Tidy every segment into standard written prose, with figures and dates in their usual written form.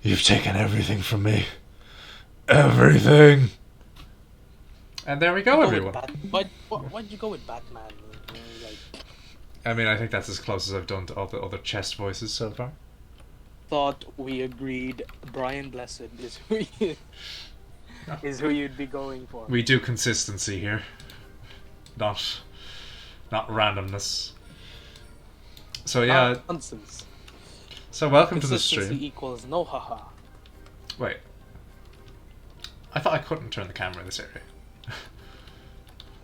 You've taken everything from me. Everything. And there we go, everyone. Why'd you go with Batman? You know, like, I mean, I think that's as close as I've done to all the other chest voices so far. thought we agreed Brian Blessed is who you'd be going for. We do consistency here, not randomness. So yeah. Nonsense. So welcome to the Consistency stream. equals no haha. Wait. I thought I couldn't turn the camera in this area.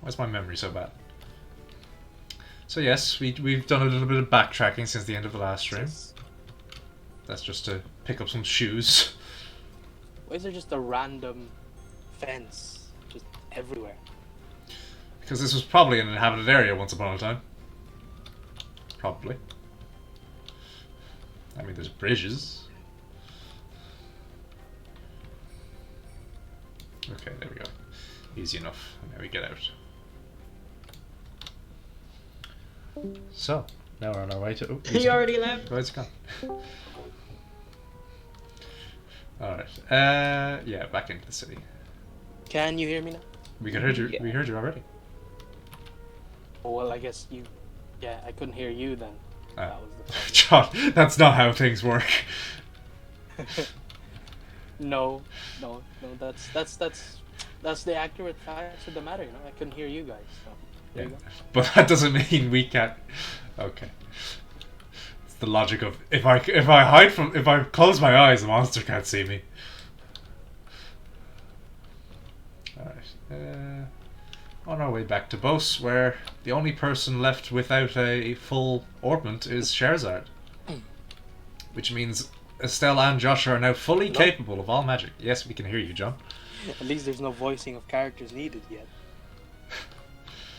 Why's my memory so bad? So yes, we've done a little bit of backtracking since the end of the last stream. That's just to pick up some shoes. Why is there just a random fence just everywhere? Because this was probably an inhabited area once upon a time. Probably. I mean, there's bridges. Okay, there we go. Easy enough. Now we get out. So, now we're on our way to... Oh, He already left. Where's it gone? Alright. Yeah, back into the city. Can you hear me now? We heard you. Yeah. We heard you already. Oh, well, I guess you... Yeah, I couldn't hear you then. That was the problem. John, that's not how things work. No, that's the accurate facts of the matter. You know, I couldn't hear you guys. So there you go. But that doesn't mean we can't. Okay. It's the logic of if I close my eyes, the monster can't see me. Alright. On our way back to Bos, where the only person left without a full ornament is Sherzard. Which means Estelle and Josh are now fully capable of all magic. Yes, we can hear you, John. At least there's no voicing of characters needed yet.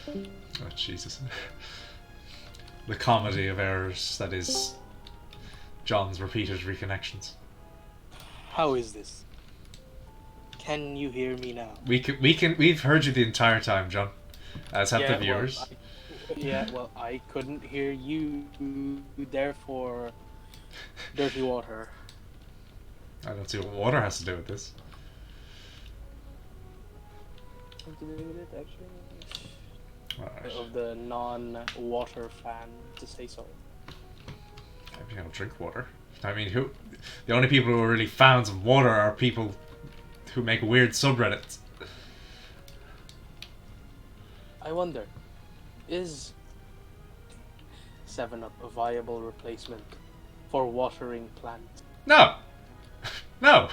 Oh, Jesus. The comedy of errors that is John's repeated reconnections. How is this? Can you hear me now? We've heard you the entire time, John. As have the viewers. Well, I couldn't hear you, therefore, dirty water. I don't see what water has to do with this. Alright. Of the non-water fan to say so. I don't drink water. I mean, the only people who are really fans of water are people who make weird subreddits. I wonder, is 7-Up a viable replacement for watering plants? No! No!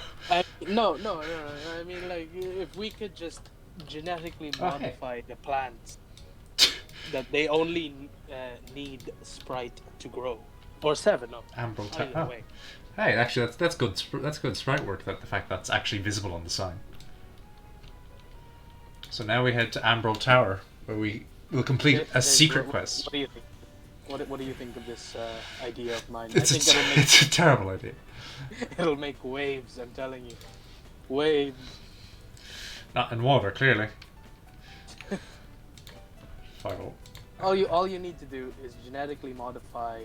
No. I mean, like, if we could just genetically modify the plants that they only need Sprite to grow, or 7-Up. Ambral Hey, actually, that's good. That's good sprite work. That the fact that's actually visible on the sign. So now we head to Ambral Tower, where we will complete a secret quest. What do you think? What do you think of this idea of mine? It's a terrible idea. It'll make waves. I'm telling you, waves. Not in water, clearly. All you need to do is genetically modify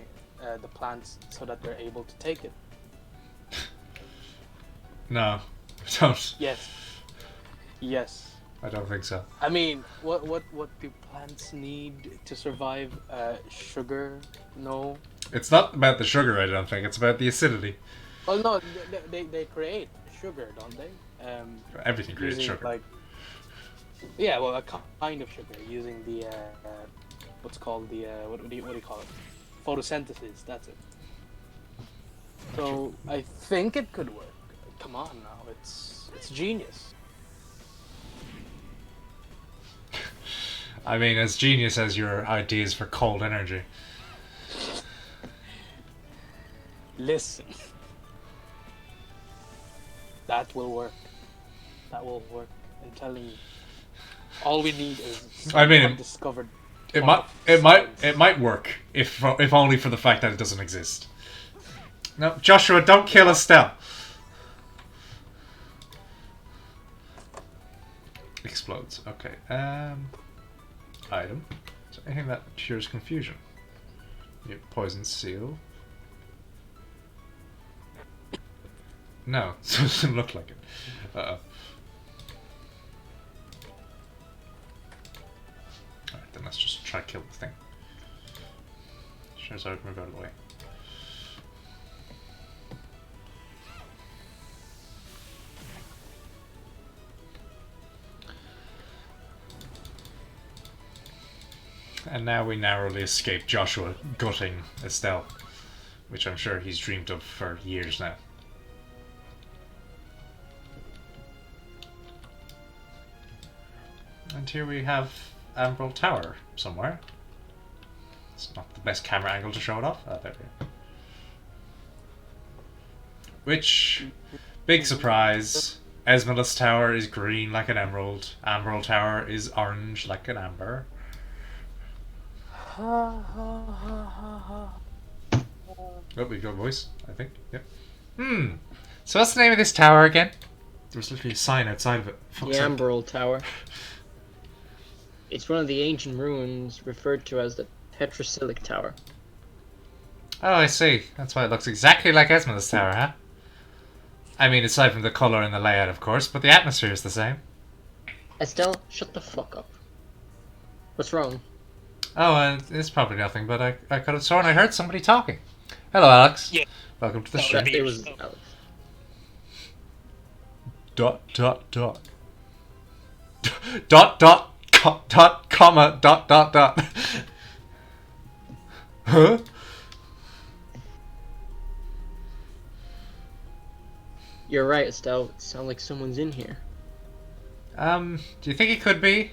the plants so that they're able to take it. No, don't. Yes. I don't think so. I mean, what do plants need to survive? Sugar? No. It's not about the sugar, I don't think. It's about the acidity. Well, no, they create sugar, don't they? Everything creates using, sugar. Like, yeah, well, a kind of sugar using the what's called the what do you call it? Photosynthesis. That's it. So I think it could work. Come on now, it's genius. I mean, as genius as your ideas for cold energy. Listen, that will work. That will work. I'm telling you. All we need is undiscovered. It might work if only for the fact that it doesn't exist. No, Joshua, don't kill Estelle. Explodes. Okay. Item. So anything that cures confusion. You poison seal. No, it doesn't look like it. Uh-oh. Alright, then let's just try to kill the thing. Sure as I would move out of the way. And now we narrowly escape Joshua gutting Estelle, which I'm sure he's dreamed of for years now. And here we have Emerald Tower somewhere. It's not the best camera angle to show it off. Oh, there we go. Which, big surprise, Esmeralda's Tower is green like an emerald. Emerald Tower is orange like an amber. Oh, we got a voice, I think. Yep. So what's the name of this tower again? There was literally a sign outside of it. The Emerald Tower. It's one of the ancient ruins referred to as the Petrosylic Tower. Oh, I see. That's why it looks exactly like Esmeralda's Tower, huh? I mean, aside from the colour and the layout, of course, but the atmosphere is the same. Estelle, shut the fuck up. What's wrong? Oh, it's probably nothing, but I could have sworn I heard somebody talking. Hello, Alex. Yeah. Welcome to the No, stream. it was Alex. Dot, dot, dot. Dot, dot, dot, comma, dot, dot, dot. Huh? You're right, Estelle. It sounds like someone's in here. Do you think it could be?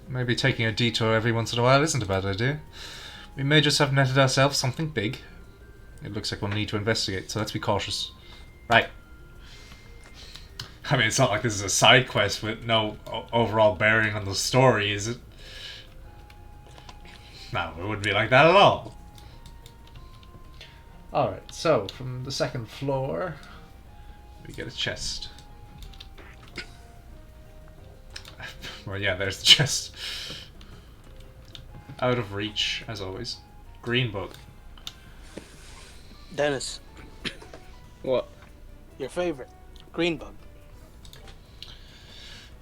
Maybe taking a detour every once in a while isn't a bad idea. We may just have netted ourselves something big. It looks like we'll need to investigate, so let's be cautious. Right. I mean, it's not like this is a side quest with no overall bearing on the story, is it? No, it wouldn't be like that at all. Alright, so from the second floor, we get a chest. Well, yeah, there's the chest. Out of reach, as always. Green bug. Dennis, What? your favorite, green bug.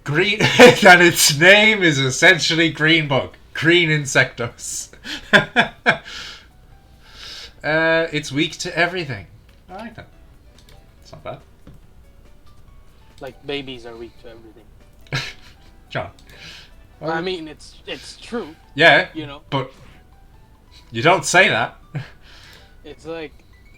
Green, and its name is essentially green bug. Green insectos. It's weak to everything. I like that. It's not bad. Like babies are weak to everything. John. I mean, it's true. Yeah, You know, but you don't say that. it's like,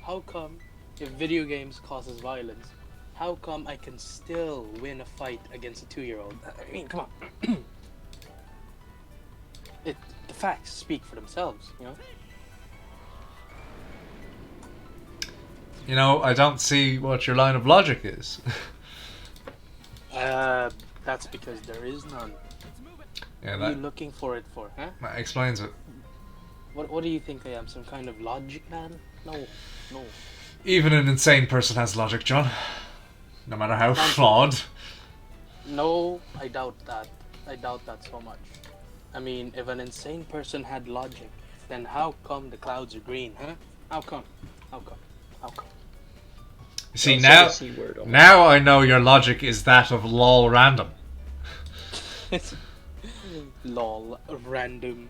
how come if video games causes violence, how come I can still win a fight against a 2-year-old? I mean, come on. The facts speak for themselves, you know. You know, I don't see what your line of logic is. That's because there is none. Yeah, What are you looking for it for, huh? that explains it. What do you think I am? Some kind of logic man? No. Even an insane person has logic, John. No matter how flawed. No, I doubt that. I doubt that so much. I mean, if an insane person had logic, then how come the clouds are green, huh? How come? See, Don't now, say the C word, now I know your logic is that of lol random. Lol, random.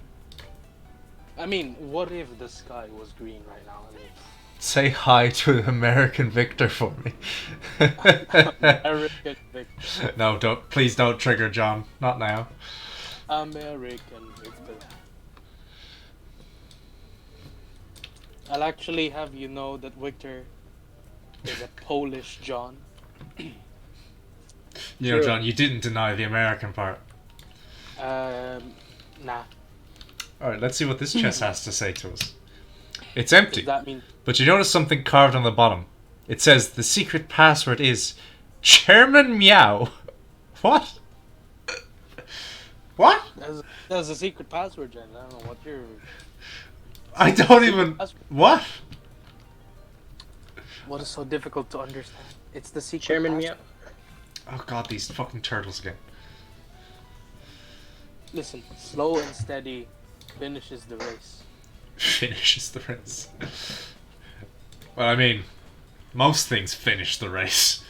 I mean, what if the sky was green right now? I mean, Say hi to American Victor for me. American Victor. No, please don't trigger John. Not now. American Victor. I'll actually have you know that Victor is a Polish John. You know, Sure. John, you didn't deny the American part. Nah. Alright, let's see what this chest has to say to us. It's empty, Does that mean but you notice something carved on the bottom. It says the secret password is Chairman Meow. What? What? there's a secret password, Jen? I don't know what you're. I don't even... What? What is so difficult to understand? It's the secret Chairman password. Meow. Oh god, these fucking turtles again. Listen, slow and steady finishes the race. Finishes the race. Well, I mean, Most things finish the race.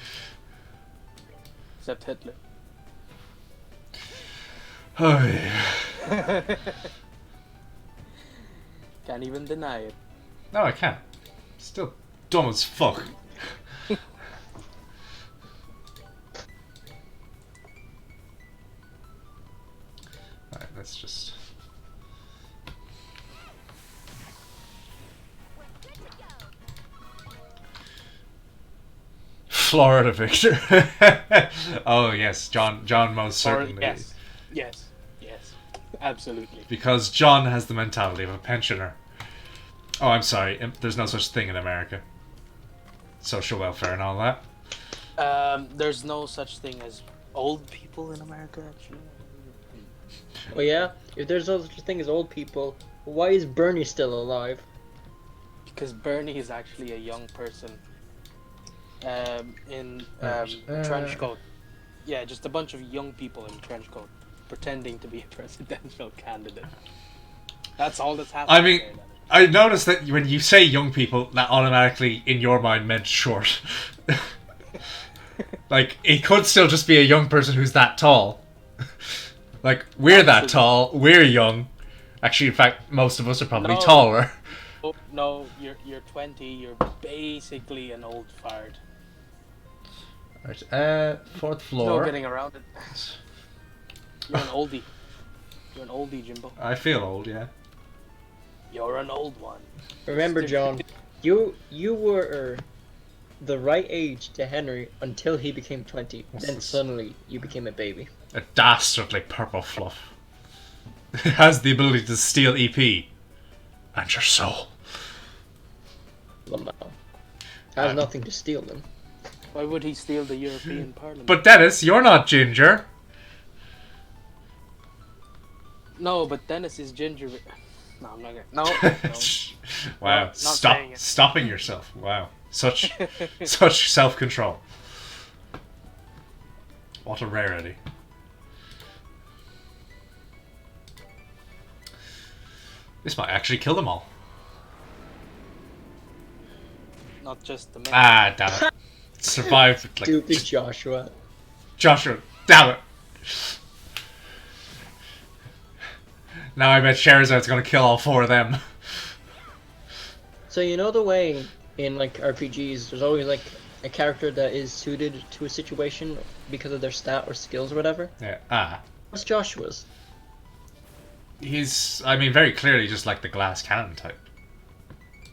Except Hitler. Oh yeah. Can't even deny it. No, I can't. Still dumb as fuck. Alright, let's just... Florida Victor. Oh yes, John most certainly. Yes, absolutely. Because John has the mentality of a pensioner. Oh, I'm sorry, there's no such thing in America. Social welfare and all that. There's no such thing as old people in America, actually. Oh yeah? If there's no such thing as old people, why is Bernie still alive? Because Bernie is actually a young person. In trench coat. Yeah, just a bunch of young people in trench coat pretending to be a presidential candidate. That's all that's happening. I mean, I noticed that when you say young people, that automatically in your mind meant short. Like, it could still just be a young person who's that tall. Like, we're that tall, we're young. Actually, in fact, most of us are probably taller. Oh, no, you're 20, you're basically an old fart. Right, fourth floor. No getting around it. You're an oldie. You're an oldie, Jimbo. I feel old, yeah. You're an old one. Remember, John, you were the right age to Henry until he became 20. Then suddenly you became a baby. A dastardly purple fluff. It has the ability to steal EP. And your soul. Lamau. Has nothing to steal them. Why would he steal the European Parliament? But Dennis, you're not ginger. No, but Dennis is ginger. No, I'm not gonna. No. Wow, stopping yourself. Wow, such self-control. What a rarity. This might actually kill them all. Not just the men. Ah, damn it. Survived with, like... Stupid Joshua. Joshua, damn it. Now I bet Charizard's gonna kill all four of them. So you know the way in like RPGs, there's always like a character that is suited to a situation because of their stat or skills or whatever? Yeah, What's Joshua's? He's, I mean, very clearly just like the glass cannon type.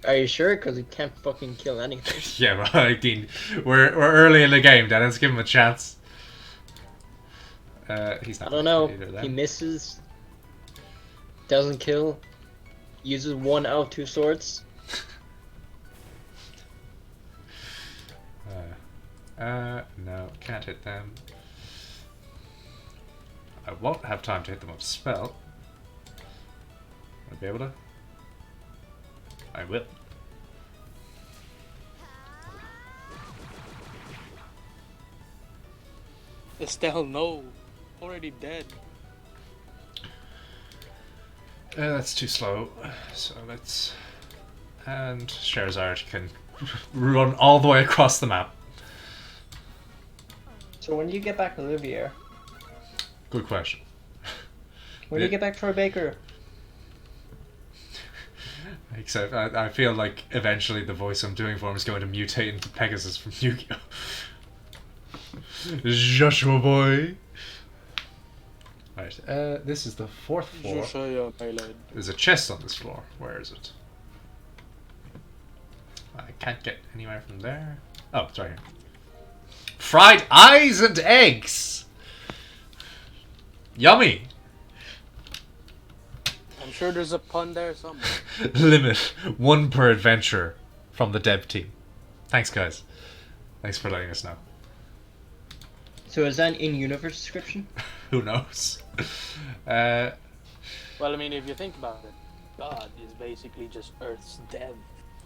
Are you sure? Because he can't fucking kill anything. Yeah, well, I mean, we're early in the game, Dennis. Give him a chance. He's not. I don't know. Either, then. He misses. Doesn't kill. Uses 1 out of 2 swords. No, can't hit them. I won't have time to hit them with a spell. I'll be able to. I will. Estelle, no. Already dead. That's too slow. So let's... And Charizard can run all the way across the map. So when do you get back Olivier? Good question. When do you get back Troy Baker? Except I feel like eventually the voice I'm doing for him is going to mutate into Pegasus from Yu-Gi-Oh! Joshua boy! Right, this is the 4th floor. Joshua, my lad. There's a chest on this floor. Where is it? I can't get anywhere from there. Oh, it's right here. Fried eyes and eggs! Yummy! I'm sure there's a pun there somewhere. Limit 1 per adventure from the dev team. Thanks, guys. Thanks for letting us know. So is that an in-universe description? Who knows? Well, I mean, if you think about it, God is basically just Earth's dev.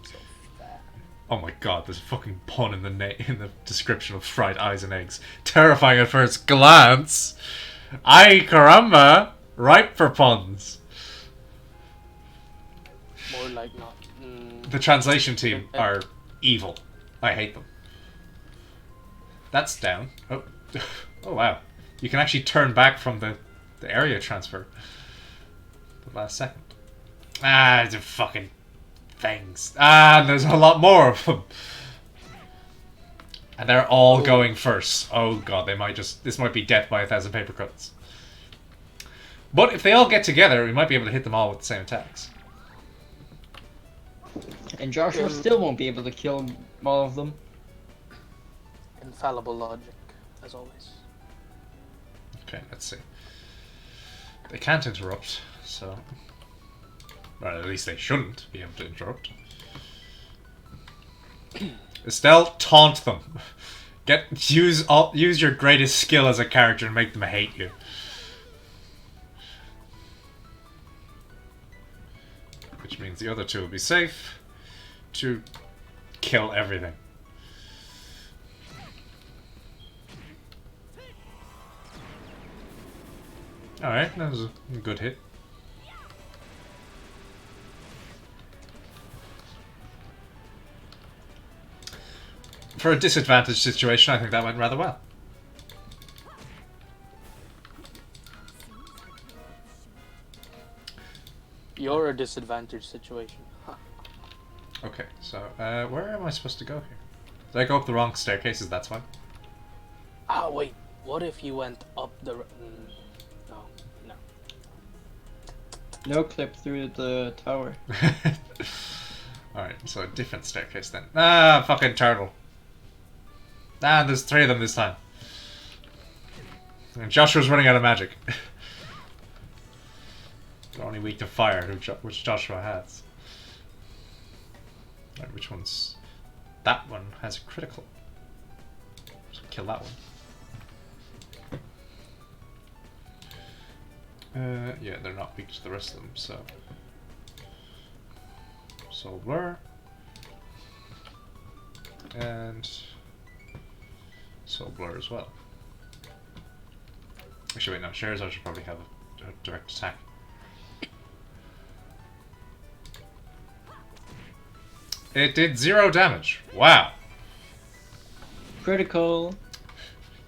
So fat. Oh my god, there's a fucking pun in the description of fried eyes and eggs. Terrifying at first glance. Ay caramba! Ripe for puns. More like not. The translation team are evil. I hate them. That's down. Oh, oh wow! You can actually turn back from the area transfer. The last second. Ah, the fucking things. Ah, there's a lot more of them. And they're all going first. Oh god, they might just... This might be death by 1,000 paper cuts. But if they all get together, we might be able to hit them all with the same attacks. And Joshua still won't be able to kill all of them. Infallible logic, as always. Okay, let's see. They can't interrupt, so... Well, at least they shouldn't be able to interrupt. Estelle, taunt them. Use your greatest skill as a character and make them hate you. Which means the other two will be safe to kill everything. Alright, that was a good hit. For a disadvantaged situation, I think that went rather well. You're a disadvantaged situation. Huh. Okay, so where am I supposed to go here? Did I go up the wrong staircases? That's why. Ah, wait. What if you went up the... No, no. No clip through the tower. Alright, so a different staircase then. Ah, fucking turtle. Ah, there's 3 of them this time. And Joshua's running out of magic. They're only weak to fire, which Joshua has. Right, which one's... That one has a critical. So kill that one. Yeah, they're not weak to the rest of them, so... Soul Blur. And... Soul Blur as well. Actually, wait, no, Sherazade should probably have a direct attack. It did 0 damage. Wow. Critical.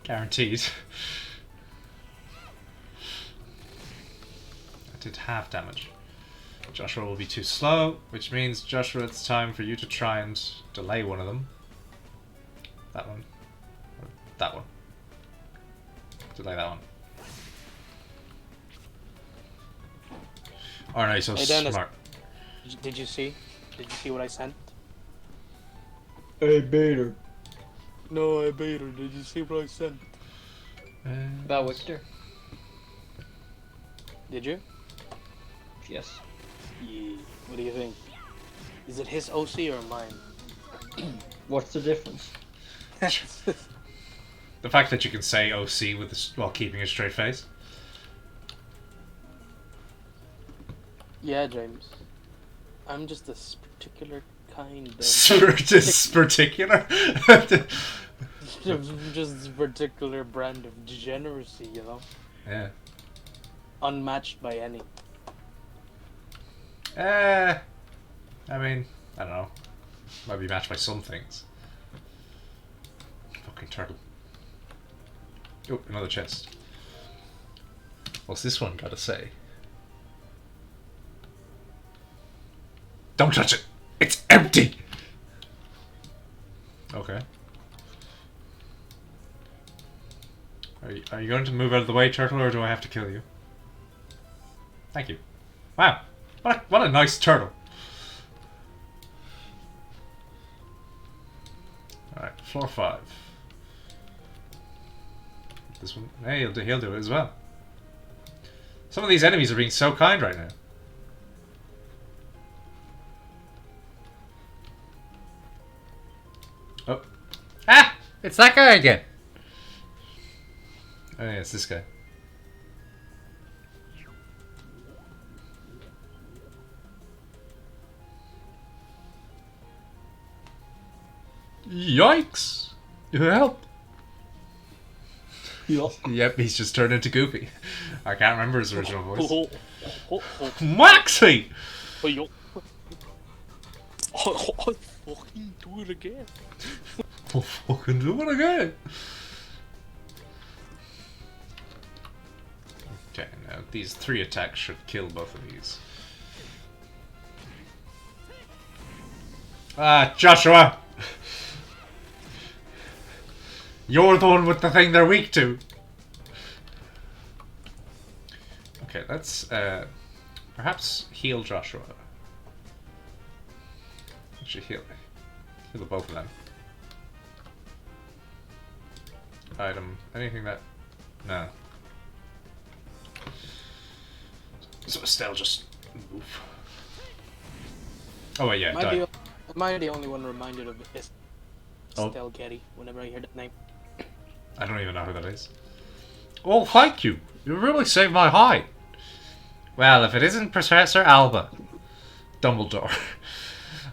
Guaranteed. That did half damage. Joshua will be too slow, which means, Joshua, it's time for you to try and delay one of them. That one. Or that one. Delay that one. Oh no, he's so Dennis, smart. Did you see? Did you see what I sent? Hey, Bader. No, I bait her. Did you see what I sent? About Victor? Did you? Yes. Yeah. What do you think? Is it his OC or mine? What's the difference? The fact that you can say OC with while keeping a straight face. Yeah, James. I'm just this particular kind of... Just particular? just this particular brand of degeneracy, you know? Yeah. Unmatched by any. I mean, I don't know. Might be matched by some things. Fucking turtle. Oh, another chest. What's this one gotta say? Don't touch it! It's empty! Okay. Are you going to move out of the way, turtle, or do I have to kill you? Thank you. Wow. What a nice turtle. Alright, floor 5. This one, hey, he'll do it as well. Some of these enemies are being so kind right now. Oh. Ah! It's that guy again! Oh yeah, it's this guy. Yikes! Help! Yep, he's just turned into Goofy. I can't remember his original voice. Maxie! I fucking do it again. I'll fucking do it again. Okay, now these 3 attacks should kill both of these. Ah, Joshua! You're the one with the thing they're weak to. Okay, let's perhaps heal Joshua. Actually, heal both of them. Item, anything that... No. So Estelle just move. Oh wait, yeah, die. Am I the only one reminded of Estelle Getty whenever I hear that name? I don't even know who that is. Oh, thank you. You really saved my hide. Well, if it isn't Professor Alba, Dumbledore.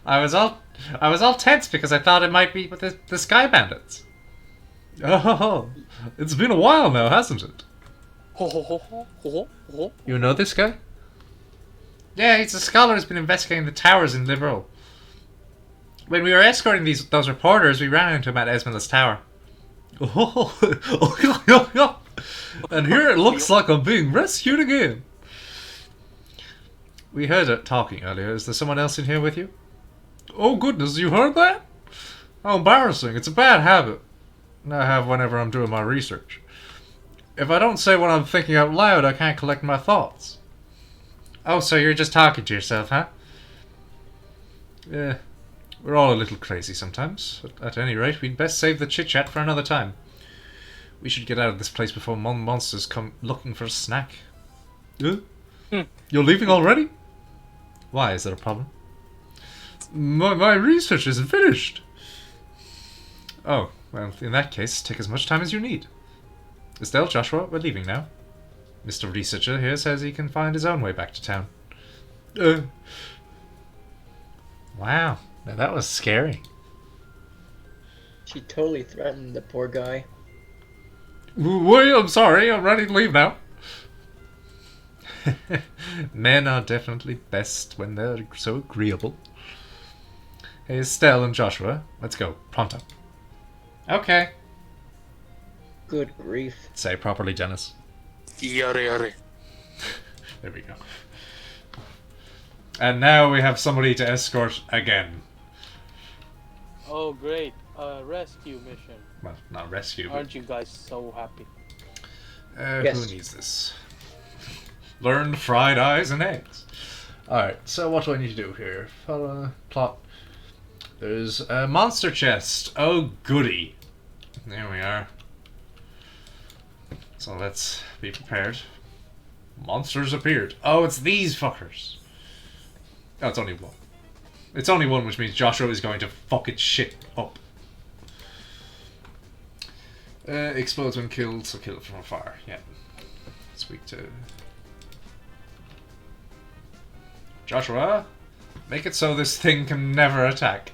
I was all tense because I thought it might be with the Sky Bandits. Oh, it's been a while now, hasn't it? You know this guy? Yeah, he's a scholar who's been investigating the towers in Liberal. When we were escorting those reporters, we ran into him at Esmeralda's tower. Oh, and here it looks like I'm being rescued again. We heard it talking earlier. Is there someone else in here with you? Oh goodness, you heard that? How embarrassing. It's a bad habit I have whenever I'm doing my research. If I don't say what I'm thinking out loud, I can't collect my thoughts. Oh, so you're just talking to yourself, huh? Yeah, we're all a little crazy sometimes. But at any rate, we'd best save the chit-chat for another time. We should get out of this place before monsters come looking for a snack. You're leaving already? Why, is there a problem? My research isn't finished. Oh, well, in that case, take as much time as you need. Estelle, Joshua, we're leaving now. Mr. Researcher here says he can find his own way back to town. Wow, now that was scary. She totally threatened the poor guy. Wait, I'm sorry, I'm ready to leave now. Men are definitely best when they're so agreeable. Hey, Estelle and Joshua, let's go, pronto. Okay. Good grief. Say properly, Janice. Yare yare. There we go. And now we have somebody to escort again. Oh great, rescue mission. Well, not rescue, but... Aren't you guys so happy? Yes. Who needs this? Learn fried eyes and eggs. Alright, so what do I need to do here? Follow plot. There's a monster chest. Oh, goody. There we are. So let's be prepared. Monsters appeared. Oh, it's these fuckers. Oh, it's only one. It's only one, which means Joshua is going to fuck its shit up. Explodes when killed, so kill it from afar. Yeah. It's weak to... Joshua, make it so this thing can never attack.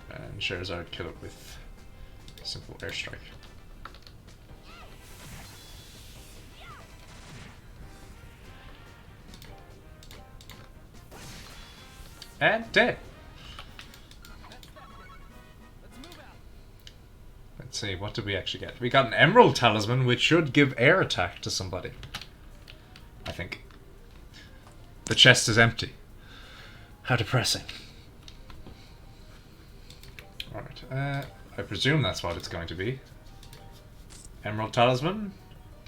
And Sherazard kill it with simple airstrike. And dead. Let's see, what did we actually get? We got an Emerald Talisman, which should give air attack to somebody. I think. The chest is empty. How depressing. Alright, I presume that's what it's going to be. Emerald Talisman.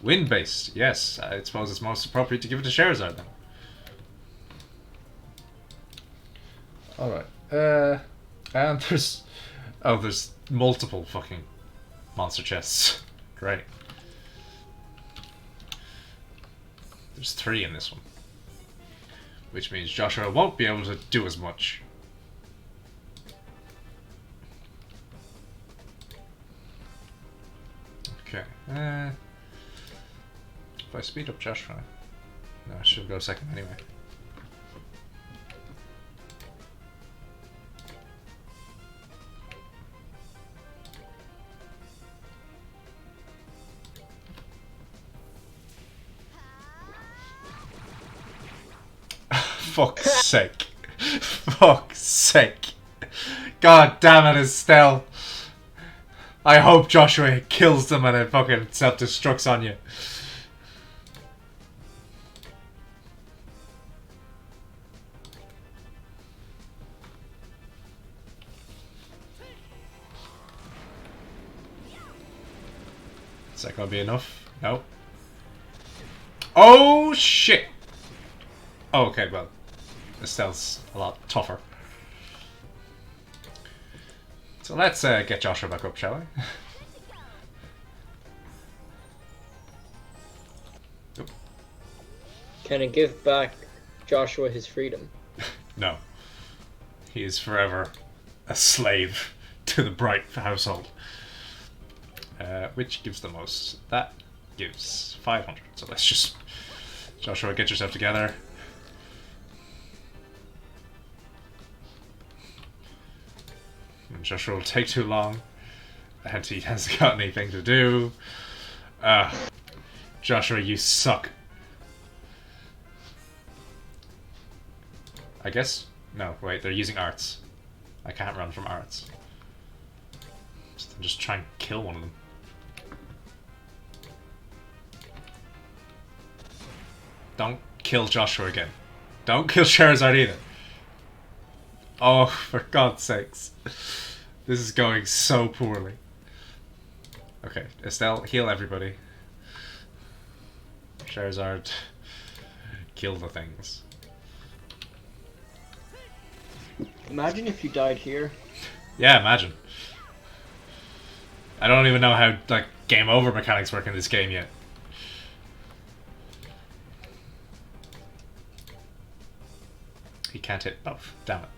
Wind-based, yes. I suppose it's most appropriate to give it to Sherazard then. Alright, and there's... Oh, there's multiple fucking monster chests. Great. There's 3 in this one. Which means Joshua won't be able to do as much. Okay, if I speed up Joshua... No, I should go second anyway. Fuck's sake. Fuck's sake. God damn it, Estelle. I hope Joshua kills them and it fucking self-destructs on you. Is that gonna be enough? No. Oh shit! Oh, okay, well, Estelle's a lot tougher. So let's get Joshua back up, shall we? Oop. Can it give back Joshua his freedom? No. He is forever a slave to the Bright household. Which gives the most? That gives 500. So let's just... Joshua, get yourself together. And Joshua will take too long. And he hasn't got anything to do. Joshua, you suck. I guess... No, wait, they're using arts. I can't run from arts. So just try and kill one of them. Don't kill Joshua again. Don't kill Charizard either. Oh, for God's sakes. This is going so poorly. Okay, Estelle, heal everybody. Charizard, kill the things. Imagine if you died here. Yeah, imagine. I don't even know how, like, game over mechanics work in this game yet. He can't hit both. Damn it.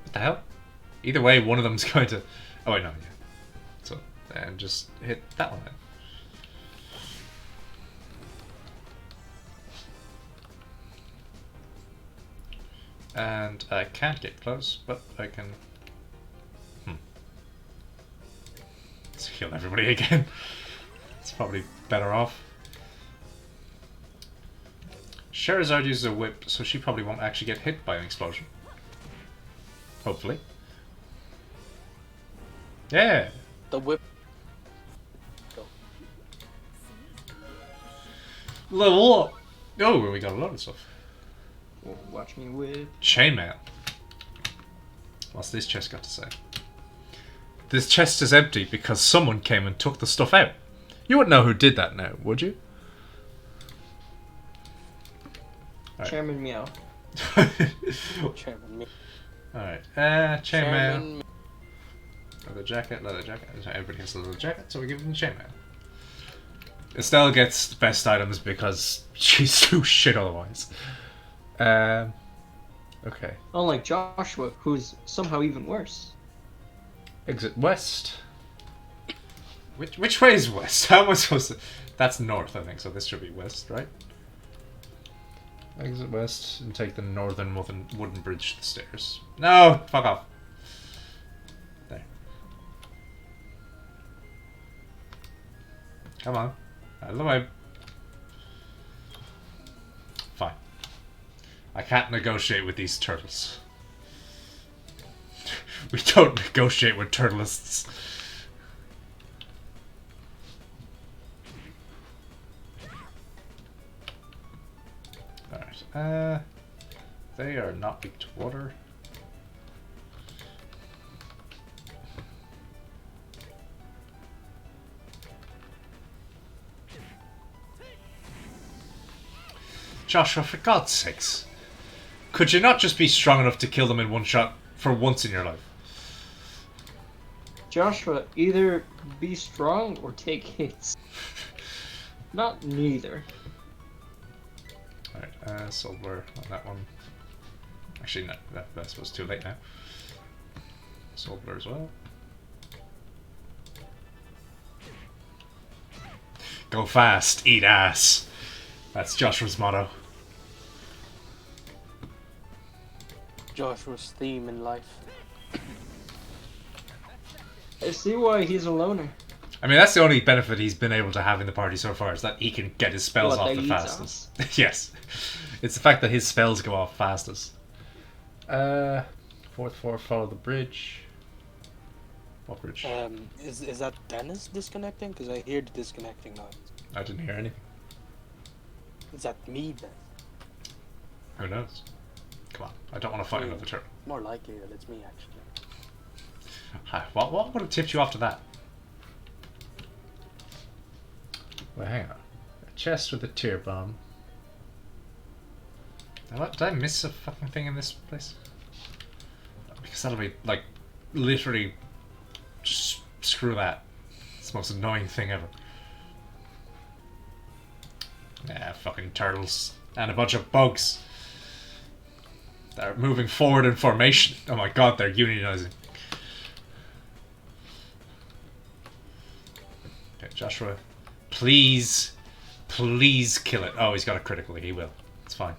What the hell? Either way, one of them's going to... Oh, wait, no. Yeah. So, and just hit that one then. And I can't get close, but I can... Let's heal everybody again. It's probably better off. Charizard uses a whip, so she probably won't actually get hit by an explosion. Hopefully. Yeah! The whip. Level up! Oh, we got a lot of stuff. Watch me whip. Chainmail. What's this chest got to say? This chest is empty because someone came and took the stuff out. You wouldn't know who did that now, would you? Right. Chairman Meow. Chairman. Alright, chainmail. Leather jacket, leather jacket. Everybody has a leather jacket, so we give them the chainmail. Estelle gets the best items because she's too shit otherwise. Okay. Unlike Joshua, who's somehow even worse. Exit west. Which way is west? How am I supposed to... That's north, I think, so this should be west, right? Exit west and take the northern wooden bridge to the stairs. No! Fuck off. There. Come on. Out of the way. Fine. I can't negotiate with these turtles. We don't negotiate with turtleists. Alright, they are not weak to water. Joshua, for God's sakes. Could you not just be strong enough to kill them in one shot for once in your life? Joshua, either be strong or take hits. Not neither. Alright, silver on that one. Actually, no, I suppose too late now. Silver as well. Go fast, eat ass. That's Joshua's motto. Joshua's theme in life. I see why he's a loner. I mean, that's the only benefit he's been able to have in the party so far, is that he can get his spells off the fastest. Yes. It's the fact that his spells go off fastest. Fourth floor, follow the bridge. What bridge? Is that Dennis disconnecting? Because I hear the disconnecting noise. I didn't hear anything. Is that me then? Who knows? Come on, I don't want to fight another turtle. More likely that it's me, actually. What would have tipped you off to that? Well, hang on. A chest with a tear bomb. Did I miss a fucking thing in this place? Because that'll be, like, literally... Just screw that. It's the most annoying thing ever. Yeah, fucking turtles. And a bunch of bugs. They're moving forward in formation. Oh my god, they're unionizing. Okay, Joshua. Please. Please kill it. Oh, he's got a critical. He will. It's fine.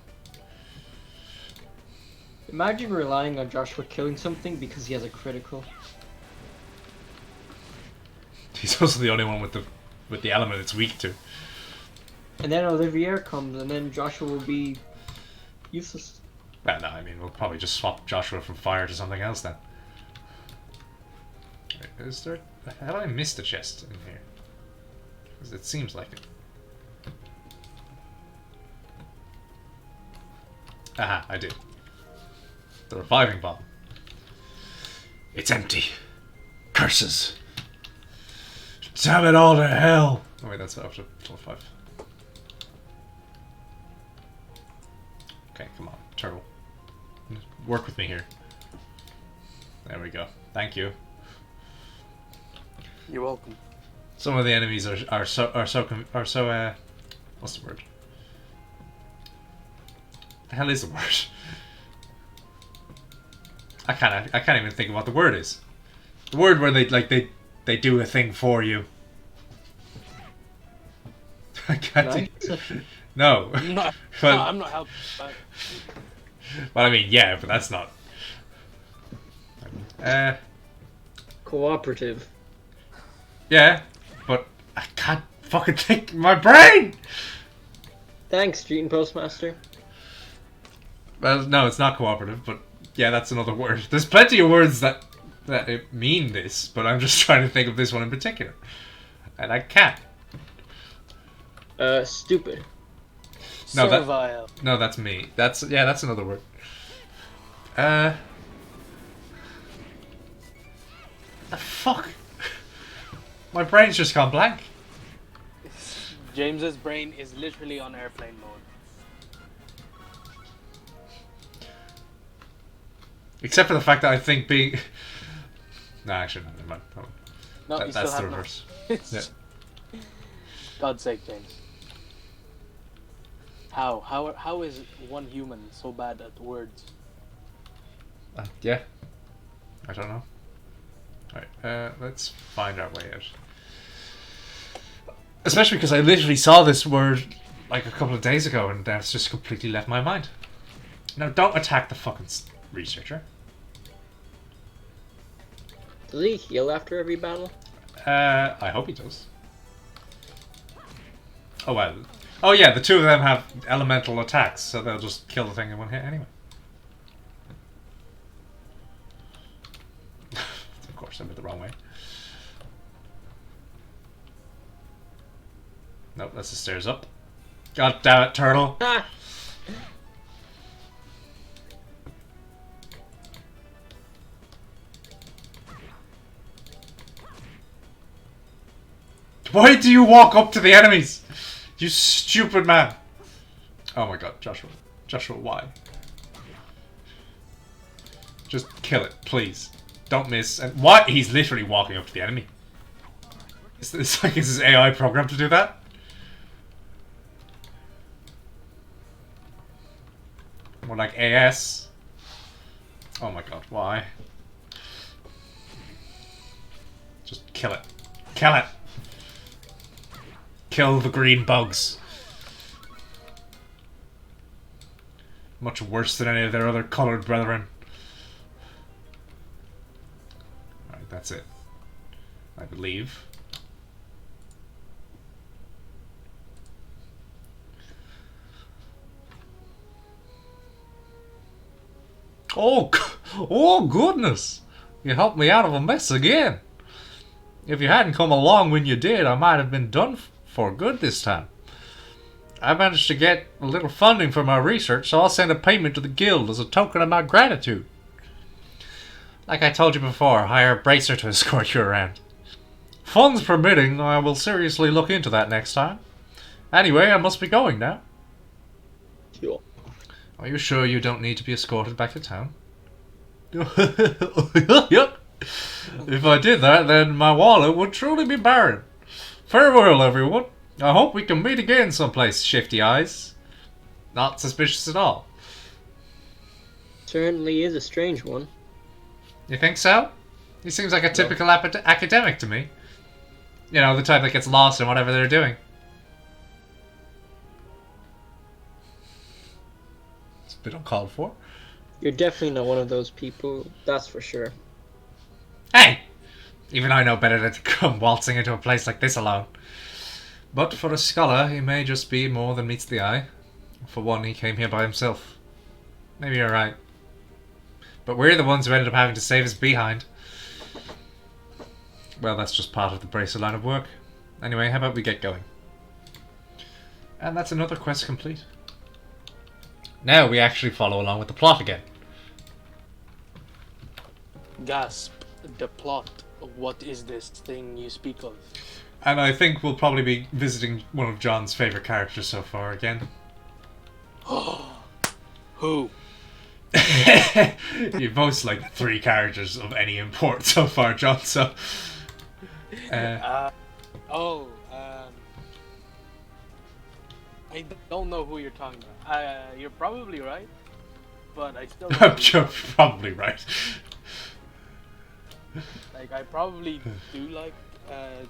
Imagine relying on Joshua killing something because he has a critical. He's also the only one with the element it's weak to. And then Olivier comes, and then Joshua will be useless. Well, no, I mean, we'll probably just swap Joshua from fire to something else then. Wait, is there... Have I missed a chest in here? Because it seems like it. Aha, I did. The reviving bomb. It's empty. Curses. Damn it all to hell! Oh wait, that's after level 5. Okay, come on, turtle. Work with me here. There we go. Thank you. You're welcome. Some of the enemies are so what's the word? The hell is the word? I can't even think of what the word is. The word where they do a thing for you. I can't think. No. I'm not helping. Well, I mean, yeah, but that's not. Cooperative. Yeah, but I can't fucking think. My brain. Thanks, Street and Postmaster. Well, no, it's not cooperative, but yeah, that's another word. There's plenty of words that mean this, but I'm just trying to think of this one in particular, and I can't. Stupid. No, Servile. No, that's me. That's another word. The fuck? My brain's just gone blank. James's brain is literally on airplane mode. Except for the fact that I think being... No, actually, no, never mind. No, That's the reverse. Yeah. God's sake, James. How is one human so bad at words? Yeah. I don't know. Alright, let's find our way out. Especially because I literally saw this word like a couple of days ago and that's just completely left my mind. Now, don't attack the fucking researcher. Does he heal after every battle? I hope he does. Oh, well. Oh, yeah, the two of them have elemental attacks, so they'll just kill the thing in one hit anyway. Of course, I went the wrong way. Nope, that's the stairs up. God damn it, turtle. Ah! Why do you walk up to the enemies? You stupid man. Oh my god, Joshua. Joshua, why? Just kill it, please. Don't miss. And what? He's literally walking up to the enemy. Is his AI programmed to do that? More like AS. Oh my god, why? Just kill it. Kill it! Kill the green bugs. Much worse than any of their other coloured brethren. Alright, that's it. I believe. Oh, oh goodness! You helped me out of a mess again. If you hadn't come along when you did, I might have been done for good this time. I managed to get a little funding for my research, so I'll send a payment to the guild as a token of my gratitude. Like I told you before, hire a bracer to escort you around. Funds permitting, I will seriously look into that next time. Anyway, I must be going now. Sure. Are you sure you don't need to be escorted back to town? Yep. If I did that, then my wallet would truly be barren. Farewell, everyone. I hope we can meet again someplace, Shifty Eyes. Not suspicious at all. Certainly is a strange one. You think so? He seems like a typical academic to me. You know, the type that gets lost in whatever they're doing. It's a bit uncalled for. You're definitely not one of those people, that's for sure. Hey! Even I know better than to come waltzing into a place like this alone. But for a scholar, he may just be more than meets the eye. For one, he came here by himself. Maybe you're right. But we're the ones who ended up having to save his behind. Well, that's just part of the bracer line of work. Anyway, how about we get going? And that's another quest complete. Now we actually follow along with the plot again. Gasp. The plot. What is this thing you speak of? And I think we'll probably be visiting one of John's favourite characters so far again. Who? You've voiced like 3 characters of any import so far, John, so... I don't know who you're talking about. You're probably right, but I still don't I'm know who you're talking probably right. about. Like, I probably do like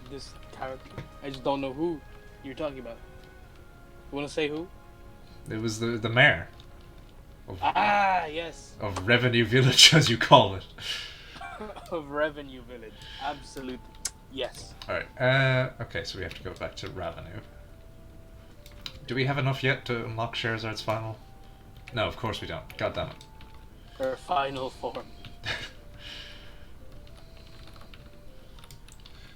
this character. I just don't know who you're talking about. You wanna say who? It was the mayor. Yes. Of Revenue Village, as you call it. Of Revenue Village. Absolutely. Yes. Alright, okay, so we have to go back to Revenue. Do we have enough yet to unlock Scheherazad's final? No, of course we don't. God damn it. Her final form.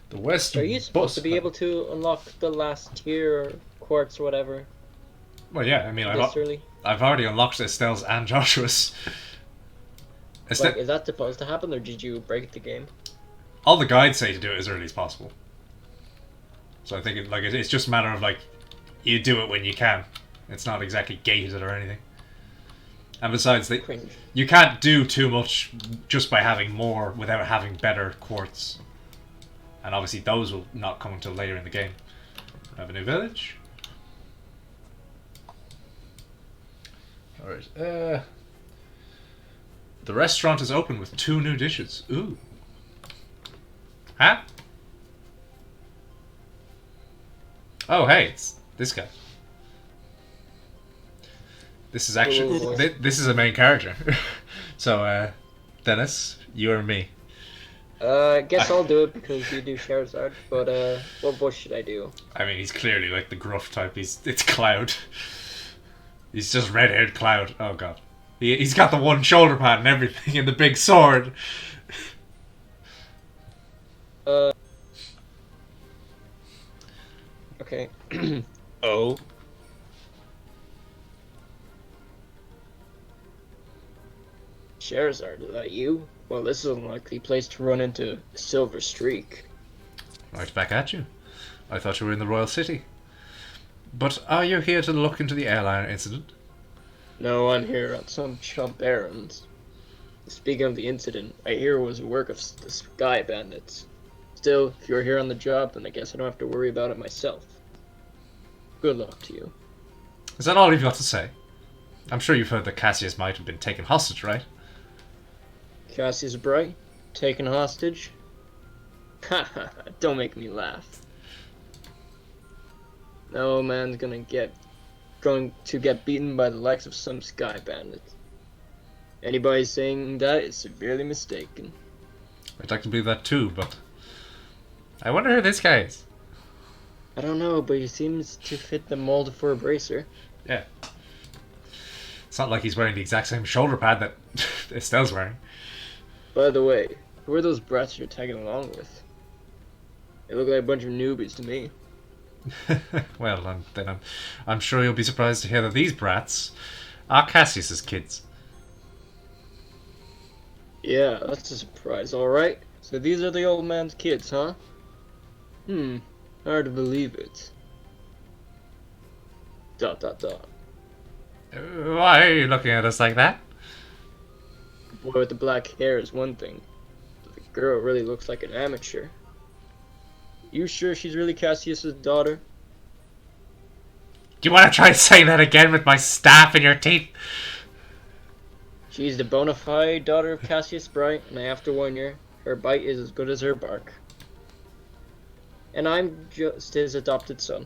The West. Are you supposed to be able to unlock the last tier or quartz or whatever? Well, yeah, I mean, This early? I've already unlocked Estelle's and Joshua's. Like, is that supposed to happen, or did you break the game? All the guides say to do it as early as possible. So I think it's just a matter of like, you do it when you can. It's not exactly gated or anything. And besides, you can't do too much just by having more without having better quartz. And obviously those will not come until later in the game. Revenue Village. Alright, the restaurant is open with 2 new dishes. Ooh. Huh? Oh, hey, it's this guy. This is actually... this is a main character. So, Dennis, you or me? I guess I'll do it because you do Charizard, but what voice should I do? I mean, he's clearly like the gruff type. It's Cloud. He's just red-haired Cloud. Oh god. He's got the one shoulder pad and everything and the big sword. Okay. Oh. Charizard, is that you? Well, this is an unlikely place to run into Silver Streak. Right back at you. I thought you were in the Royal City. But are you here to look into the airliner incident? No, I'm here on some chump errands. Speaking of the incident, I hear it was a work of the Sky Bandits. Still, if you're here on the job, then I guess I don't have to worry about it myself. Good luck to you. Is that all you've got to say? I'm sure you've heard that Cassius might have been taken hostage, right? Cassius Bright, taken hostage? Ha ha ha, don't make me laugh. No man's going to get beaten by the likes of some Sky Bandits. Anybody saying that is severely mistaken. I'd like to believe that too, but... I wonder who this guy is. I don't know, but he seems to fit the mold for a bracer. Yeah. It's not like he's wearing the exact same shoulder pad that Estelle's wearing. By the way, who are those brats you're tagging along with? They look like a bunch of newbies to me. Well, I'm sure you'll be surprised to hear that these brats are Cassius's kids. Yeah, that's a surprise, alright. So these are the old man's kids, huh? Hard to believe it. ... Why are you looking at us like that? The boy with the black hair is one thing, but the girl really looks like an amateur. You sure she's really Cassius's daughter? Do you want to try saying that again with my staff in your teeth? She's the bona fide daughter of Cassius Bright, and I have to warn you, her bite is as good as her bark. And I'm just his adopted son.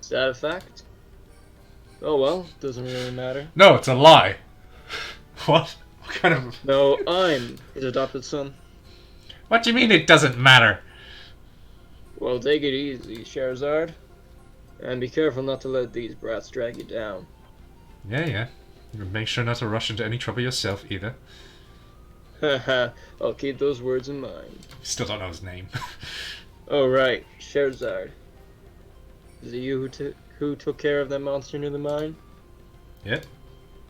Is that a fact? Oh well, doesn't really matter. No, it's a lie. What? What kind of... No, I'm his adopted son. What do you mean it doesn't matter? Well, take it easy, Charizard. And be careful not to let these brats drag you down. Yeah. Make sure not to rush into any trouble yourself, either. Haha, I'll keep those words in mind. Still don't know his name. Oh right, Charizard. Is it you who took care of that monster near the mine? Yeah.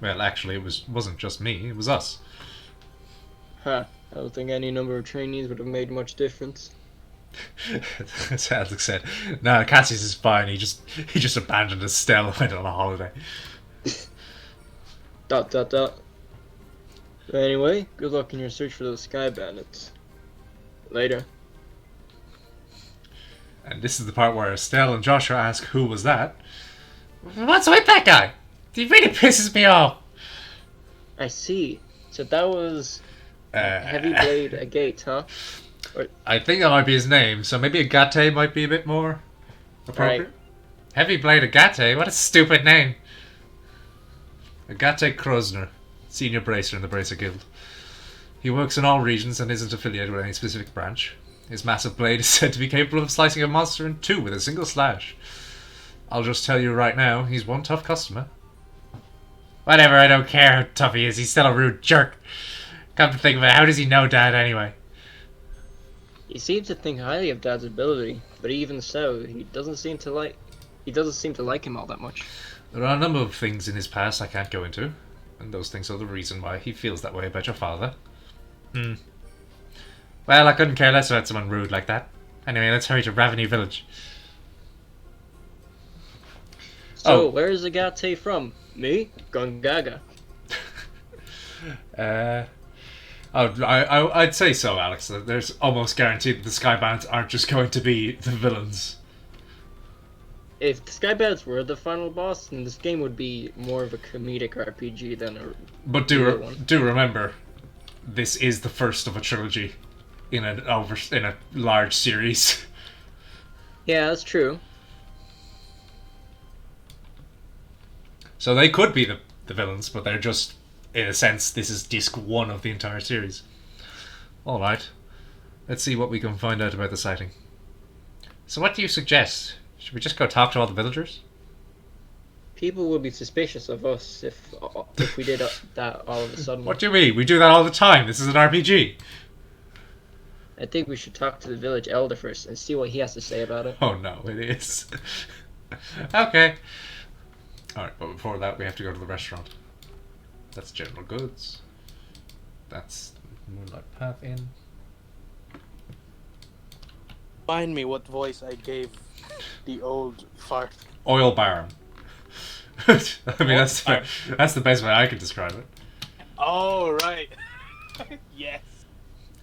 Well, actually, wasn't just me. It was us. I don't think any number of trainees would have made much difference. As Alex said, no, Cassius is fine. He just abandoned Estelle and went on a holiday. ... Anyway, good luck in your search for those sky bandits. Later. And this is the part where Estelle and Joshua ask, "Who was that?" What's with that guy? He really pisses me off. I see. So that was Heavy Blade Agate, huh? Or... I think that might be his name, so maybe Agate might be a bit more appropriate. Right. Heavy Blade Agate? What a stupid name. Agate Krosner, Senior Bracer in the Bracer Guild. He works in all regions and isn't affiliated with any specific branch. His massive blade is said to be capable of slicing a monster in two with a single slash. I'll just tell you right now, he's one tough customer. Whatever, I don't care how tough he is, he's still a rude jerk. Come to think of it, how does he know Dad anyway? He seems to think highly of Dad's ability, but even so, he doesn't seem to like him all that much. There are a number of things in his past I can't go into, and those things are the reason why he feels that way about your father. Well, I couldn't care less about someone rude like that. Anyway, let's hurry to Ravenny Village. So, where is Agate from? Me? Gongaga. I'd say so, Alex. There's almost guaranteed that the Sky Bandits aren't just going to be the villains. If the Sky Bandits were the final boss, then this game would be more of a comedic RPG than a But do remember, this is the first of a trilogy in a large series. Yeah, that's true. So they could be the villains, but they're just, in a sense, this is disc 1 of the entire series. Alright, let's see what we can find out about the sighting. So what do you suggest? Should we just go talk to all the villagers? People would be suspicious of us if we did that all of a sudden. What do you mean? We do that all the time. This is an RPG. I think we should talk to the village elder first and see what he has to say about it. Oh no, it is. Okay. Alright, but before that we have to go to the restaurant. That's general goods. That's Moonlight Path Inn. Find me what voice I gave the old fart. Oil Baron. I mean, that's the best way I could describe it. Oh, right. Yes.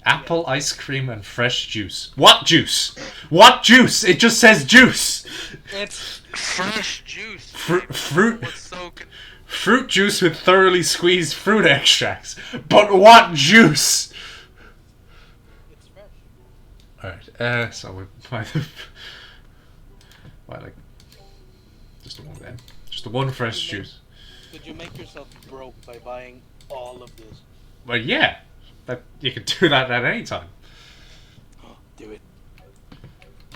Apple ice cream and fresh juice. What juice? What juice? It just says juice. It's fresh juice. Fruit juice with thoroughly squeezed fruit extracts. But what juice? It's fresh. Alright, so we like just the one then. Just the one fresh juice. Could you make yourself broke by buying all of this? Well, yeah. That you could do that at any time. Oh, do it.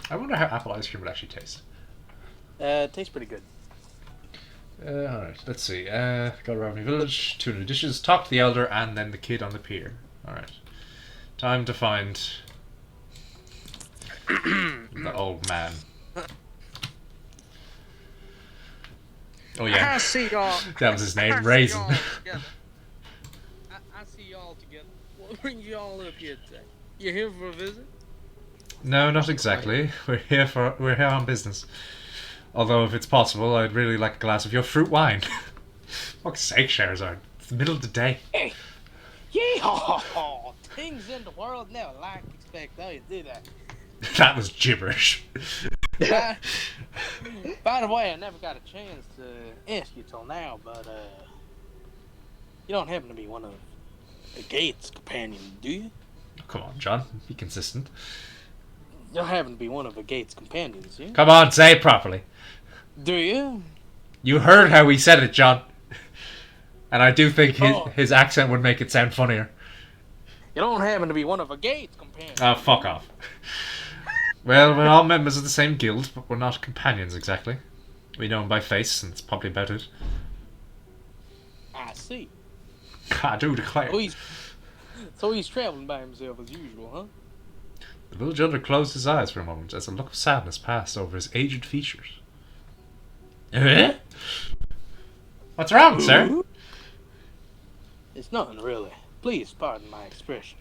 I wonder how apple ice cream would actually taste. It tastes pretty good. Alright, let's see. Go to Revenue Village, 200 dishes, talk to the elder, and then the kid on the pier. Alright. Time to find the old man. Oh yeah. I see y'all. That was his I name, see Raisin. y'all together. I see y'all together. What brings y'all up here today? You here for a visit? No, not exactly. We're here on business. Although, if it's possible, I'd really like a glass of your fruit wine. Fuck's sake, Charizard. It's the middle of the day. Hey, yeah, things in the world never like expect how you do that. That was gibberish. By the way, I never got a chance to ask you till now, but you don't happen to be one of the Gates' companions, do you? Come on, John. Be consistent. You don't happen to be one of the Gates' companions, do you? Come on, say it properly. Do you? You heard how he said it, John. And I do think Oh. his accent would make it sound funnier. You don't happen to be one of the Gates' companions. Oh, fuck off. Well, we're all members of the same guild, but we're not companions exactly. We know him by face, and that's probably about it. I see. I do declare. So he's traveling by himself as usual, huh? The village elder closed his eyes for a moment as a look of sadness passed over his aged features. Eh? What's wrong, sir? It's nothing really. Please pardon my expression.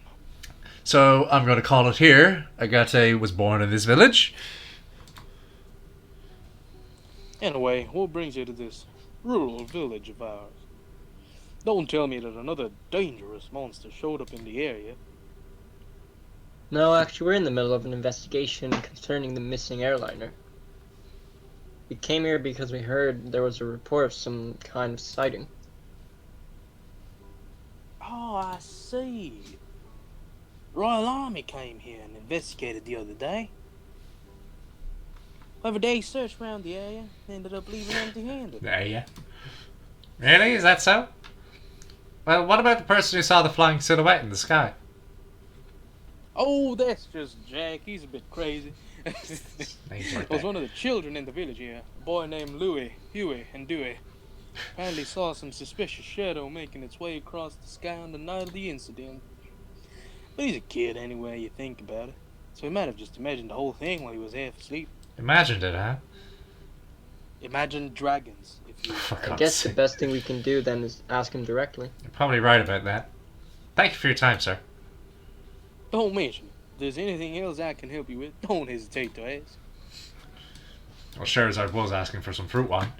So, I'm going to call it here. Agate was born in this village. Anyway, what brings you to this rural village of ours? Don't tell me that another dangerous monster showed up in the area. No, actually, we're in the middle of an investigation concerning the missing airliner. We came here because we heard there was a report of some kind of sighting. Oh, I see. Royal Army came here and investigated the other day. However, they searched around the area and ended up leaving empty-handed. Yeah. Really? Is that so? Well, what about the person who saw the flying silhouette in the sky? Oh, that's just Jack. He's a bit crazy. Names like It was that. one of the children in the village here, a boy named Louis, Huey, and Dewey. Apparently saw some suspicious shadow making its way across the sky on the night of the incident. But he's a kid anyway, you think about it. So he might have just imagined the whole thing while he was half asleep. Imagined it, huh? Imagine dragons, if you... For I God's guess the sake. best thing we can do then is ask him directly. You're probably right about that. Thank you for your time, sir. Don't mention it. If there's anything else I can help you with, don't hesitate to ask. Well, Charizard was asking for some fruit wine.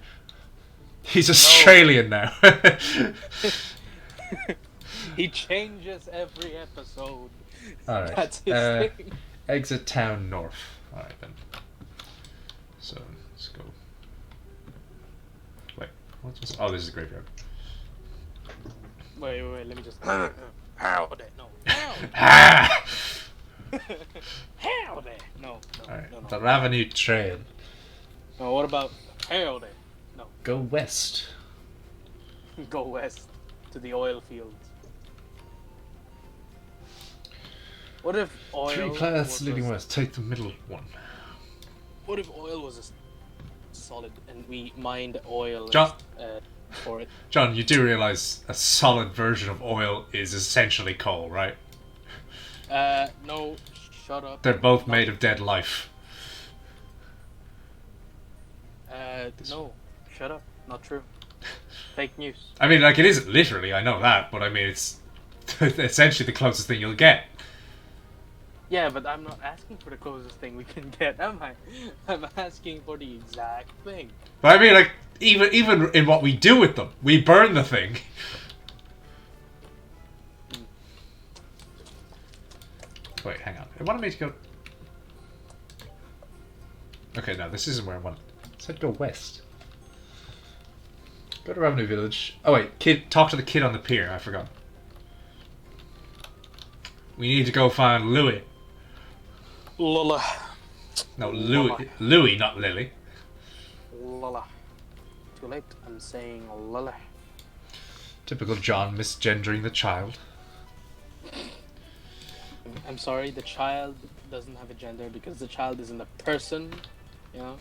He's Australian now. He changes every episode. Alright. That's his thing. Exit town north. Alright then. So, let's go. Wait, what's this? Oh, this is the graveyard. Wait, let me just... Howdy. No. Howdy. Ah! Howdy. No. Alright, the Ravenue Trail. No, what about howdy? No. Go west. Go west to the oil fields. What if oil... 3 paths was leading a- west. Take the middle one. What if oil was a solid and we mined oil John. for it? John, you do realise a solid version of oil is essentially coal, right? No, shut up. They're both made of dead life. No, shut up. Not true. Fake news. I mean, like, it isn't literally, I know that, but I mean, it's essentially the closest thing you'll get. Yeah, but I'm not asking for the closest thing we can get, am I? I'm asking for the exact thing. But I mean, like, even in what we do with them, we burn the thing. Wait, hang on. It wanted me to go... Okay, no, this isn't where I want. It said go west. Go to Revenue Village. Oh wait, talk to the kid on the pier. I forgot. We need to go find Louis. Lola. No, Louis, not Lily. Lola. Too late. I'm saying Lola. Typical John misgendering the child. I'm sorry, the child doesn't have a gender because the child isn't a person. You know?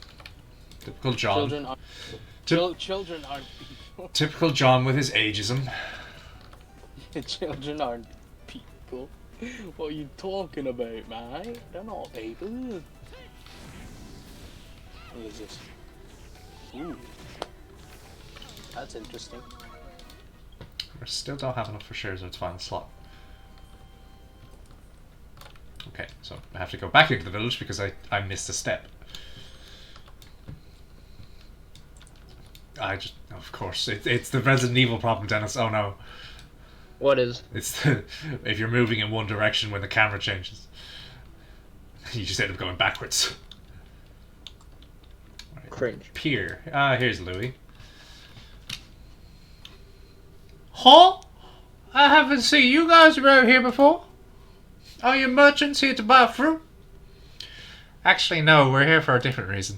Typical John. Children are Children aren't people. Typical John with his ageism. Children aren't people. What are you talking about, man? They're not people. What is this? Ooh. That's interesting. We still don't have enough for Scherzo's final slot. Okay, so I have to go back into the village because I missed a step. Of course, it's the Resident Evil problem, Dennis. Oh no. What is? It's if you're moving in one direction when the camera changes, you just end up going backwards. Right. Cringe. Pier. Here's Louis. Huh? I haven't seen you guys around here before. Are you merchants here to buy fruit? Actually, no, we're here for a different reason.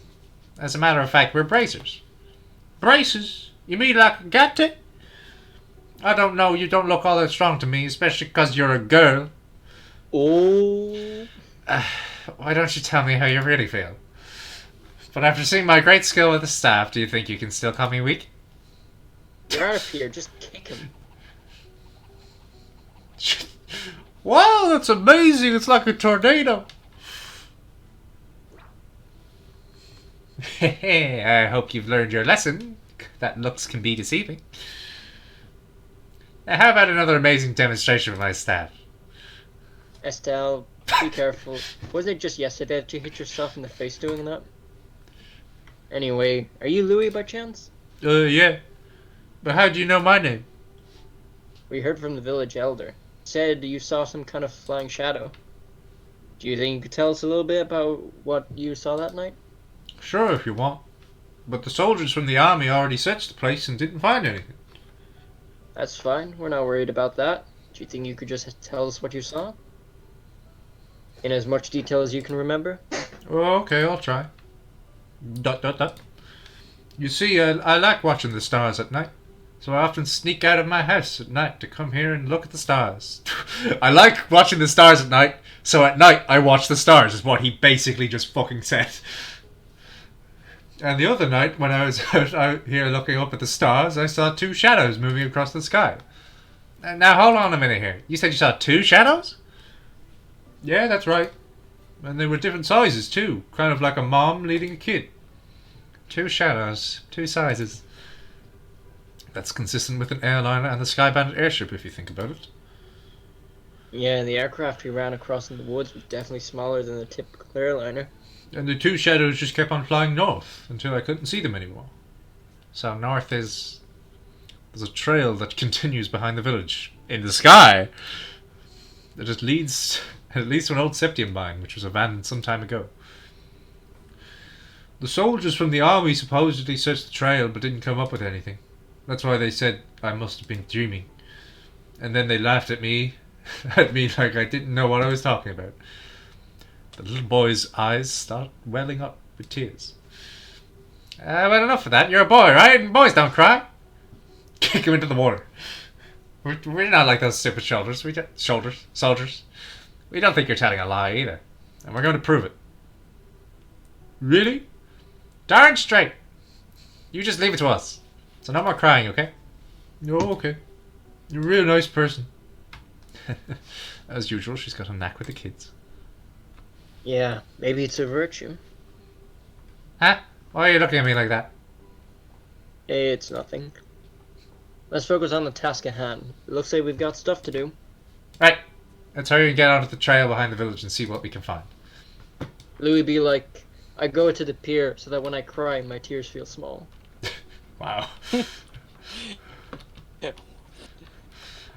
As a matter of fact, we're bracers. Braces? You mean like a gatte? I don't know, you don't look all that strong to me, especially because you're a girl. Oh. Why don't you tell me how you really feel? But after seeing my great skill with the staff, do you think you can still call me weak? Get out of here, just kick him. Wow, that's amazing. It's like a tornado. I hope you've learned your lesson. That looks can be deceiving. Now, how about another amazing demonstration with my staff? Estelle, be careful. Wasn't it just yesterday that you hit yourself in the face doing that? Anyway, are you Louis by chance? Yeah. But how do you know my name? We heard from the village elder. Said you saw some kind of flying shadow. Do you think you could tell us a little bit about what you saw that night? Sure, if you want. But the soldiers from the army already searched the place and didn't find anything. That's fine. We're not worried about that. Do you think you could just tell us what you saw? In as much detail as you can remember? Oh, okay, I'll try. ... You see, I like watching the stars at night. So I often sneak out of my house at night to come here and look at the stars. I like watching the stars at night, so at night I watch the stars, is what he basically just fucking said. And the other night, when I was out here looking up at the stars, I saw two shadows moving across the sky. Now, hold on a minute here. You said you saw two shadows? Yeah, that's right. And they were different sizes, too. Kind of like a mom leading a kid. Two shadows, two sizes. That's consistent with an airliner and the Sky Bandit airship, if you think about it. Yeah, the aircraft we ran across in the woods was definitely smaller than the typical airliner. And the two shadows just kept on flying north until I couldn't see them anymore. So north is... There's a trail that continues behind the village. In the sky! That just leads at least to an old septium mine, which was abandoned some time ago. The soldiers from the army supposedly searched the trail but didn't come up with anything. That's why they said I must have been dreaming. And then they laughed at me like I didn't know what I was talking about. The little boy's eyes start welling up with tears. Well, enough of that. You're a boy, right? And boys don't cry. Kick him into the water. We're not like those stupid soldiers. Soldiers. We don't think you're telling a lie either. And we're going to prove it. Really? Darn straight. You just leave it to us. So no more crying, okay? Oh, okay. You're a real nice person. As usual, she's got a knack with the kids. Yeah, maybe it's a virtue. Huh? Why are you looking at me like that? It's nothing. Let's focus on the task at hand. It looks like we've got stuff to do. Right. Let's hurry and get onto the trail behind the village and see what we can find. Louis be like, I go to the pier so that when I cry, my tears feel small. Wow. Yeah.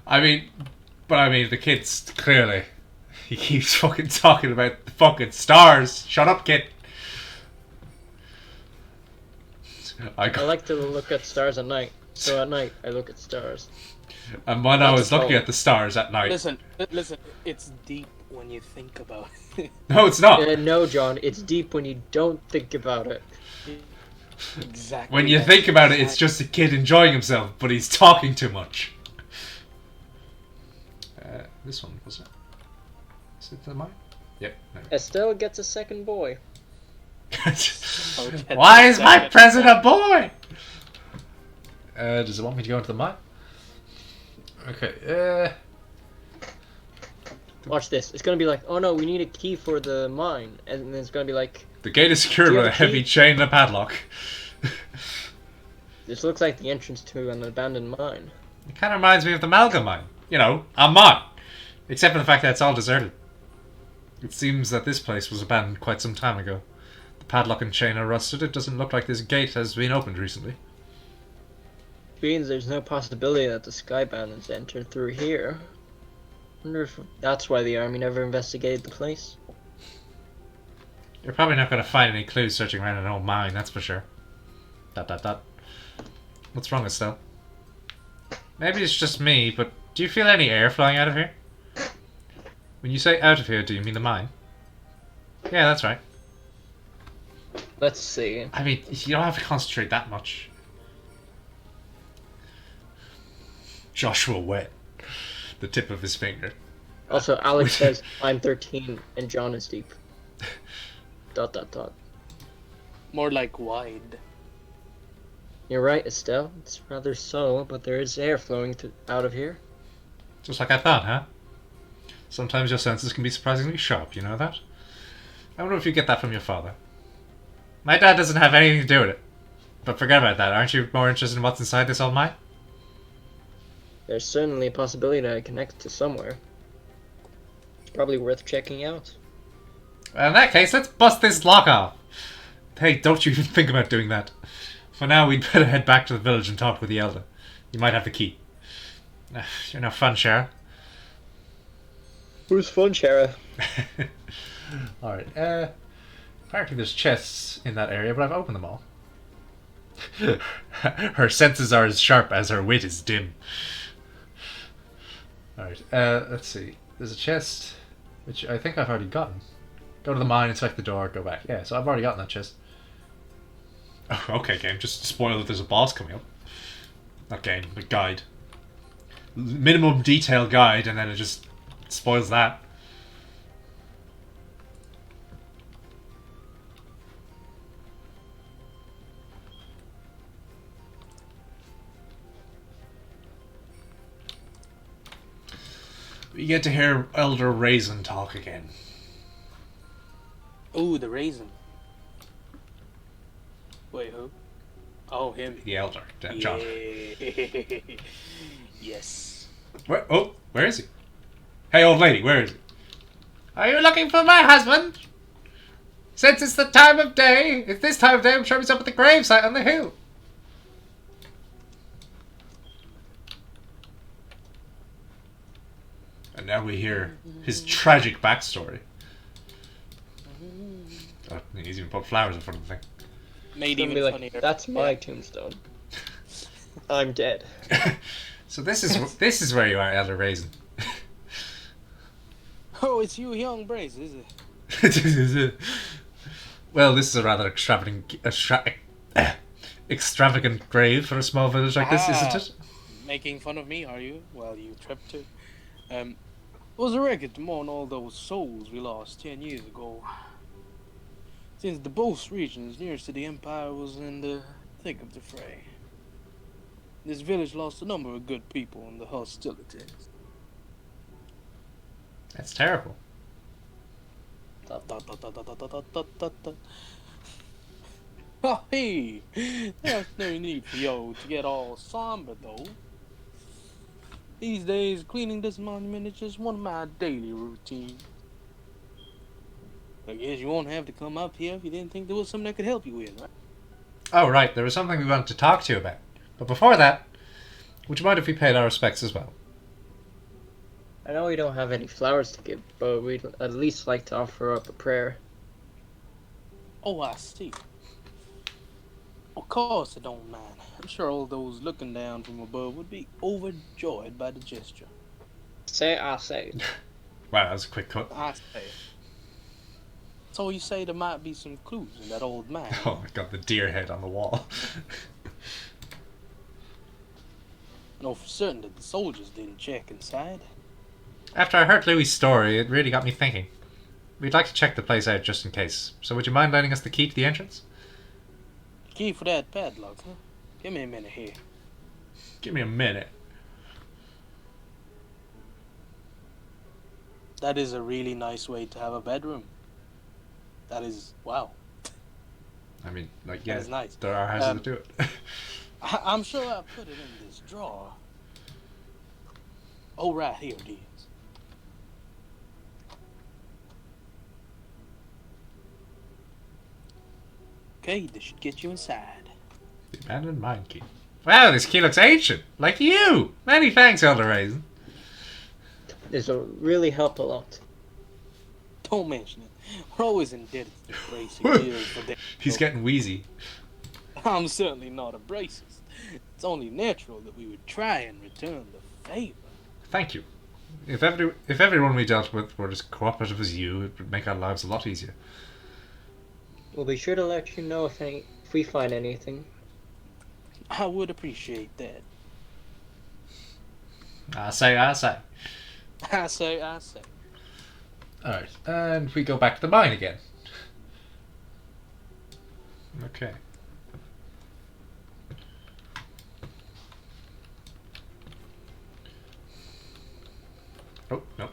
I mean, the kids, clearly. He keeps fucking talking about the fucking stars. Shut up, kid. I like to look at stars at night. So at night, I look at stars. And when I was looking at the stars at night... Listen, it's deep when you think about it. No, it's not. No, John, it's deep when you don't think about it. Exactly. When you think about it, it's just a kid enjoying himself, but he's talking too much. This one, was it? Is it the mine? Yep. No. Estelle gets a second boy. Why is my present a boy? Does it want me to go into the mine? Okay, Watch this. It's gonna be like, oh no, we need a key for the mine, and then it's gonna be like, the gate is secured Do you with a have a heavy key? chain and a padlock. this looks like the entrance to an abandoned mine. It kind of reminds me of the Malga mine. You know, a mine. Except for the fact that it's all deserted. It seems that this place was abandoned quite some time ago. The padlock and chain are rusted. It doesn't look like this gate has been opened recently. Means there's no possibility that the sky bandits entered through here. Wonder if that's why the army never investigated the place. You're probably not going to find any clues searching around an old mine, that's for sure. ... What's wrong, Estelle? Maybe it's just me, but do you feel any air flowing out of here? When you say out of here, do you mean the mine? Yeah, that's right. Let's see. I mean, you don't have to concentrate that much. Joshua wet the tip of his finger. Also, Alex says, I'm 13 and John is deep. ... More like wide. You're right, Estelle. It's rather subtle, but there is air flowing out of here. Just like I thought, huh? Sometimes your senses can be surprisingly sharp, you know that? I wonder if you get that from your father. My dad doesn't have anything to do with it. But forget about that. Aren't you more interested in what's inside this old mine? There's certainly a possibility that it connects to somewhere. It's probably worth checking out. Well, in that case, let's bust this lock off. Hey, don't you even think about doing that. For now, we'd better head back to the village and talk with the elder. You might have the key. You're no fun, Shara. Who's fun, Shara? Alright, apparently there's chests in that area, but I've opened them all. Her senses are as sharp as her wit is dim. Alright, let's see. There's a chest, which I think I've already gotten. Go to the mine, inspect the door, go back. Yeah, so I've already gotten that chest. Oh, okay, game. Just spoil that there's a boss coming up. Not game, but guide. Minimum detail guide, and then it just spoils that. We get to hear Elder Raisin talk again. Ooh, the raisin. Wait, who? Oh, him. The Elder, John. Yeah. Yes. Where? Oh, where is he? Hey, old lady, where is he? Are you looking for my husband? Since it's the time of day, it's this time of day I'm sure he's up at the gravesite on the hill. And now we hear his tragic backstory. Oh, he's even put flowers in front of the thing. Made It's gonna even be like, funnier. that's my tombstone. I'm dead. So this is where you are, Elder Raisin. Oh, it's you, young Brace, is it? Well, this is a rather extravagant grave for a small village like this, isn't it? Making fun of me, are you? Well, you tripped too. It was a record to mourn all those souls we lost 10 years ago. Since the Bos regions nearest to the Empire was in the thick of the fray. This village lost a number of good people in the hostilities. That's terrible. Oh, hey! There's no need for yo to get all somber though. These days, cleaning this monument is just one of my daily routines. I guess you won't have to come up here if you didn't think there was something I could help you with, right? Oh, right, there was something we wanted to talk to you about. But before that, would you mind if we paid our respects as well? I know we don't have any flowers to give, but we'd at least like to offer up a prayer. Oh, I see. Of course I don't mind. I'm sure all those looking down from above would be overjoyed by the gesture. Say, I say. Wow, that was a quick cut. I say. So you say there might be some clues in that old man? Oh my god, the deer head on the wall. Know for certain that the soldiers didn't check inside. After I heard Louis' story, it really got me thinking. We'd like to check the place out just in case. So would you mind lending us the key to the entrance? Key for that padlock, huh? Give me a minute here. Give me a minute. That is a really nice way to have a bedroom. That is, wow. I mean, like, yeah, That's nice. there are houses that do it. I'm sure I put it in this drawer. Oh, right, here it is. Okay, this should get you inside. The abandoned mine key. Wow, this key looks ancient. Like you! Many thanks, Elder Raisin. This will really help a lot. Don't mention it. We're always indebted to the bracing dealers for their He's getting wheezy. I'm certainly not a racist. It's only natural that we would try and return the favor. Thank you. If everyone we dealt with were as cooperative as you, it would make our lives a lot easier. We'll be sure to let you know if we find anything. I would appreciate that. I say. I say. Alright, and we go back to the mine again. Okay. Oh, no.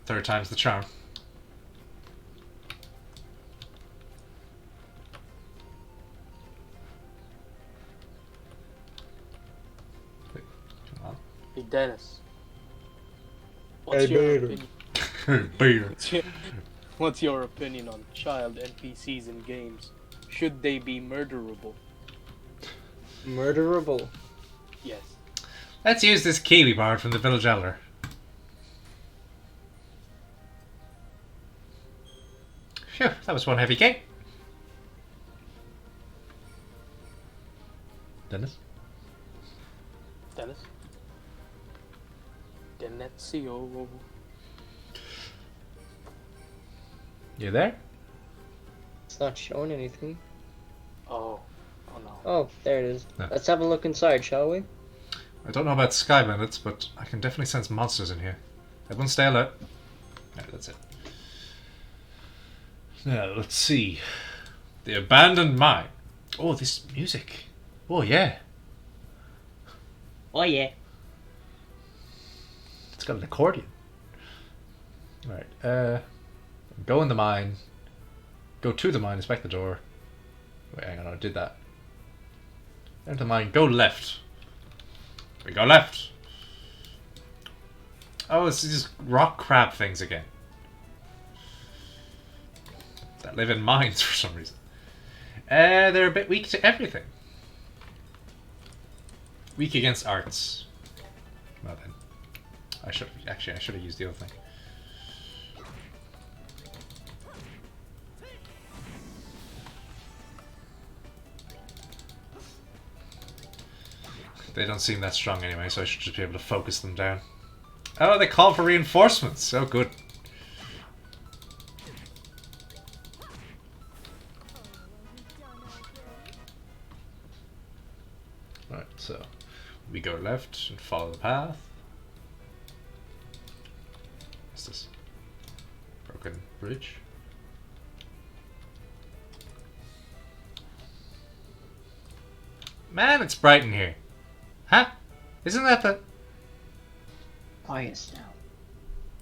Third time's the charm. Wait, come on. Hey, Dennis. What's your opinion? Beer. What's your opinion on child NPCs in games? Should they be murderable? Murderable? Yes. Let's use this key we borrowed from the village elder. Phew, that was one heavy key. Dennis? Dennis? Denezio. You there? It's not showing anything. Oh no. Oh, there it is. No. Let's have a look inside, shall we? I don't know about sky bandits, but I can definitely sense monsters in here. Everyone stay alert. Alright, that's it. Now, let's see. The abandoned mine. Oh, this music. Oh, yeah. Oh yeah. It's got an accordion. Alright, go in the mine. Go to the mine, inspect the door. Wait, hang on, I did that. Enter the mine, go left. We go left. Oh, it's these rock crab things again. That live in mines for some reason. They're a bit weak to everything. Weak against arts. Well then. I should have used the other thing. They don't seem that strong anyway, so I should just be able to focus them down. Oh, they call for reinforcements. Oh, good. Right, so we go left and follow the path. What's this? Broken bridge. Man, it's bright in here. Huh? Isn't that the... Oh yes, now.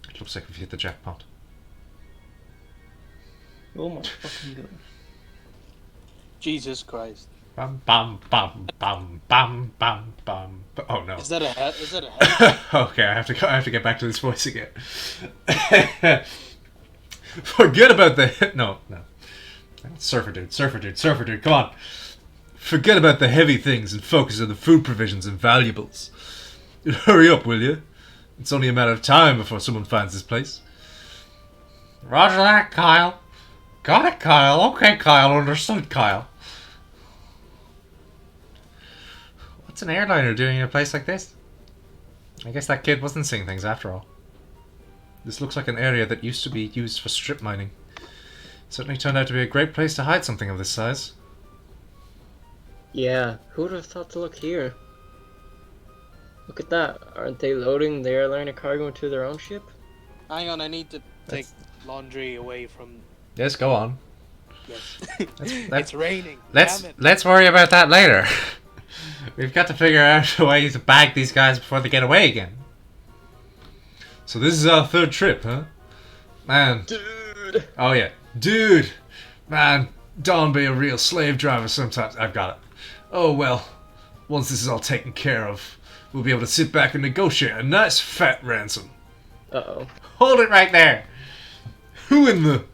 It looks like we've hit the jackpot. Oh my fucking god. Jesus Christ. Bam, bam, bam, bam, bam, bam, bam. Oh no. Is that a head? Is that a head? Okay, I have to get back to this voice again. Forget about the... No. Surfer dude, come on. Forget about the heavy things and focus on the food provisions and valuables. Hurry up, will you? It's only a matter of time before someone finds this place. Roger that, Kyle. Got it, Kyle. Okay, Kyle. Understood, Kyle. What's an airliner doing in a place like this? I guess that kid wasn't seeing things after all. This looks like an area that used to be used for strip mining. It certainly turned out to be a great place to hide something of this size. Yeah, who would have thought to look here? Look at that. Aren't they loading the airliner cargo into their own ship? Hang on, I need to take laundry away from... Yes, go on. Yes. Let's- It's raining. Let's Damn it. let's worry about that later. We've got to figure out a way to bag these guys before they get away again. So this is our third trip, huh? Man. Dude! Oh yeah. Dude! Man, don't be a real slave driver sometimes. I've got it. Oh well. Once this is all taken care of, we'll be able to sit back and negotiate a nice fat ransom. Uh-oh. Hold it right there. Who in the...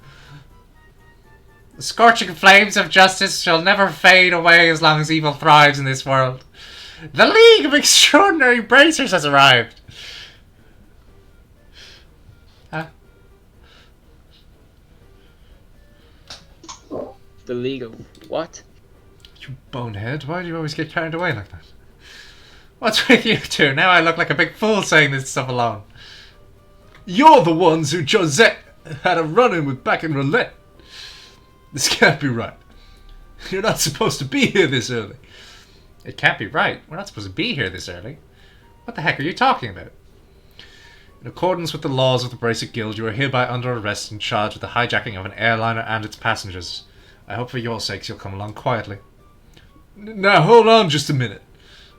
The scorching flames of justice shall never fade away as long as evil thrives in this world. The League of Extraordinary Bracers has arrived. Huh? The League of what? You bonehead, why do you always get carried away like that? What's with you two? Now I look like a big fool saying this stuff alone. You're the ones who Josette had a run-in with back in Roulette. This can't be right. You're not supposed to be here this early. It can't be right. We're not supposed to be here this early. What the heck are you talking about? In accordance with the laws of the Bracer Guild, you are hereby under arrest and charged with the hijacking of an airliner and its passengers. I hope for your sakes you'll come along quietly. Now hold on just a minute.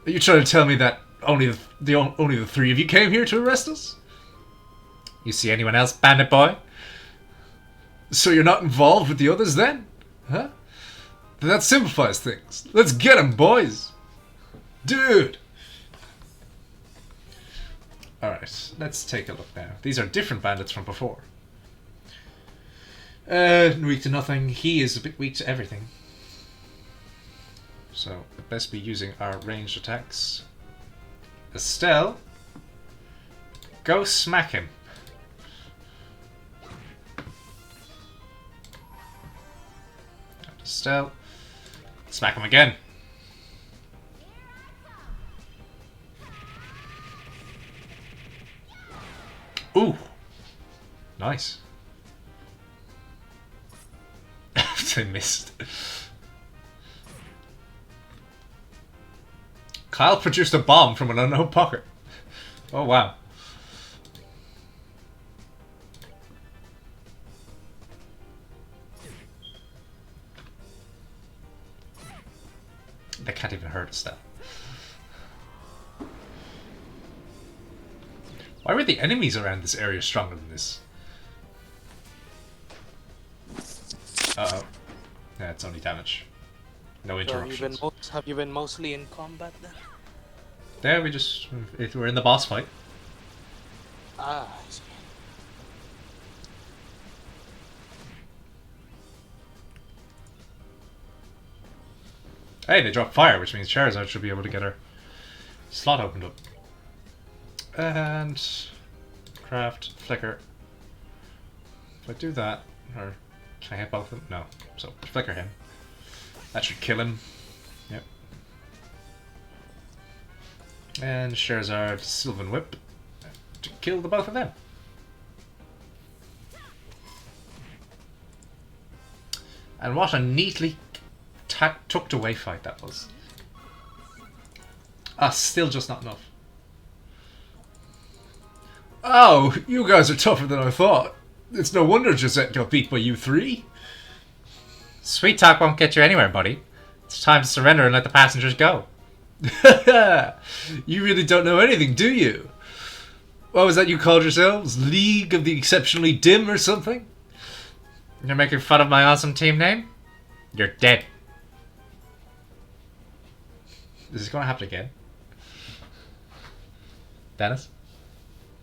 Are you trying to tell me that only the three of you came here to arrest us? You see anyone else, bandit boy? So you're not involved with the others then? Huh? Then that simplifies things. Let's get 'em, boys! Dude! Alright, let's take a look now. These are different bandits from before. Weak to nothing. He is a bit weak to everything. So, best be using our ranged attacks. Estelle, go smack him. Estelle, smack him again. Ooh, nice. They missed. Kyle produced a bomb from an unknown pocket. Oh wow. They can't even hurt us now. Why were the enemies around this area stronger than this? Uh-oh. Yeah, it's only damage. No interruptions. Have you been mostly in combat then? There, we're in the boss fight. Ah, I see. Hey, they dropped fire, which means Charizard should be able to get her slot opened up. And craft, flicker. If I do that, or can I hit both of them? No. So flicker him. That should kill him. Yep. And Charizard, Sylvan Whip to kill the both of them. And what a neatly tucked away fight that was. Ah, still just not enough. Oh, you guys are tougher than I thought. It's no wonder Gisette got beat by you three. Sweet talk won't get you anywhere, buddy. It's time to surrender and let the passengers go. You really don't know anything, do you? What was that you called yourselves? League of the Exceptionally Dim or something? You're making fun of my awesome team name? You're dead. Is this going to happen again? Dennis?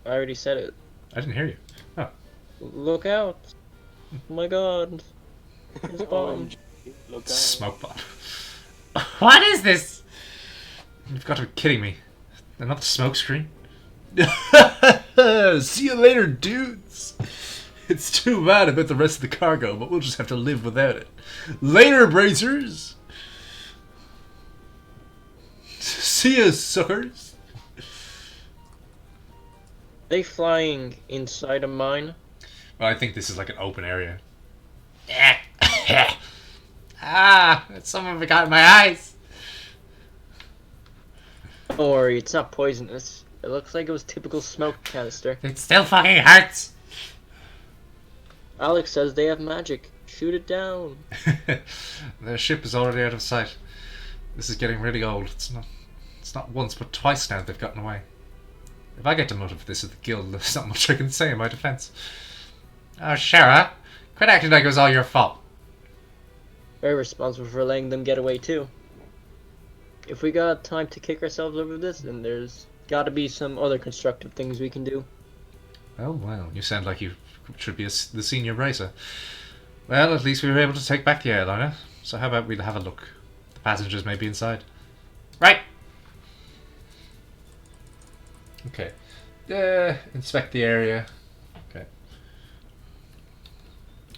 I already said it. I didn't hear you. Oh. Look out. Oh my god. It's a bomb. Look out. Smoke bomb. What is this? You've got to be kidding me. Another smoke screen? See you later, dudes. It's too bad about the rest of the cargo, but we'll just have to live without it. Later, bracers. See ya, suckers. They flying inside a mine? Well, I think this is like an open area. Ah, someone got in my eyes. Don't worry, it's not poisonous. It looks like it was typical smoke canister. It still fucking hurts. Alex says they have magic. Shoot it down. Their ship is already out of sight. This is getting really old. It's It's not once but twice now they've gotten away. If I get demoted for this at the guild, there's not much I can say in my defence. Oh, Shara, quit acting like it was all your fault. Very responsible for letting them get away too. If we got time to kick ourselves over this, then there's gotta be some other constructive things we can do. Oh, well, you sound like you should be the senior racer. Well, at least we were able to take back the airliner, so how about we have a look? The passengers may be inside. Right! Okay. Inspect the area. Okay.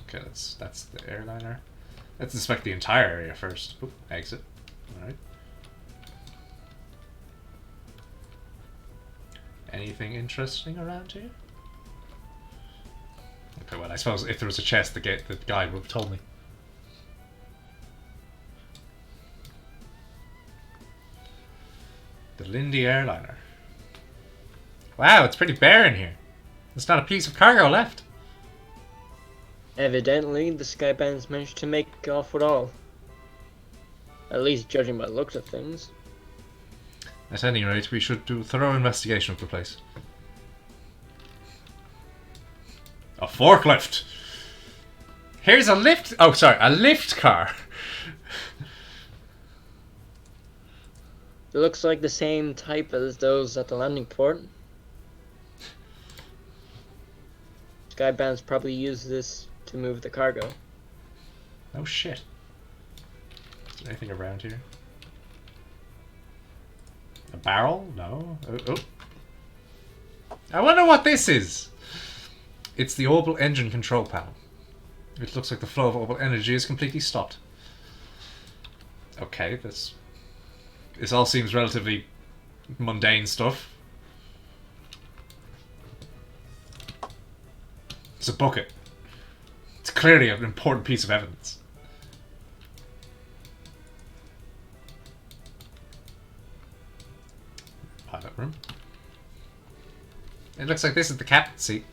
Okay, that's the airliner. Let's inspect the entire area first. Oop, exit. Alright. Anything interesting around here? Okay, well, I suppose if there was a chest, the guide would have told me. The Lindy airliner. Wow, it's pretty bare in here. There's not a piece of cargo left. Evidently, the Skybandits managed to make off with all. At least judging by the looks of things. At any rate, we should do a thorough investigation of the place. A forklift! Here's a lift... Oh, sorry, a lift car! It looks like the same type as those at the landing port. Skybandits probably use this to move the cargo. Oh shit. Is there anything around here? A barrel? No. Oh. I wonder what this is! It's the orbital engine control panel. It looks like the flow of orbital energy is completely stopped. Okay, this all seems relatively mundane stuff. It's a bucket. It's clearly an important piece of evidence. Pilot room. It looks like this is the captain's seat.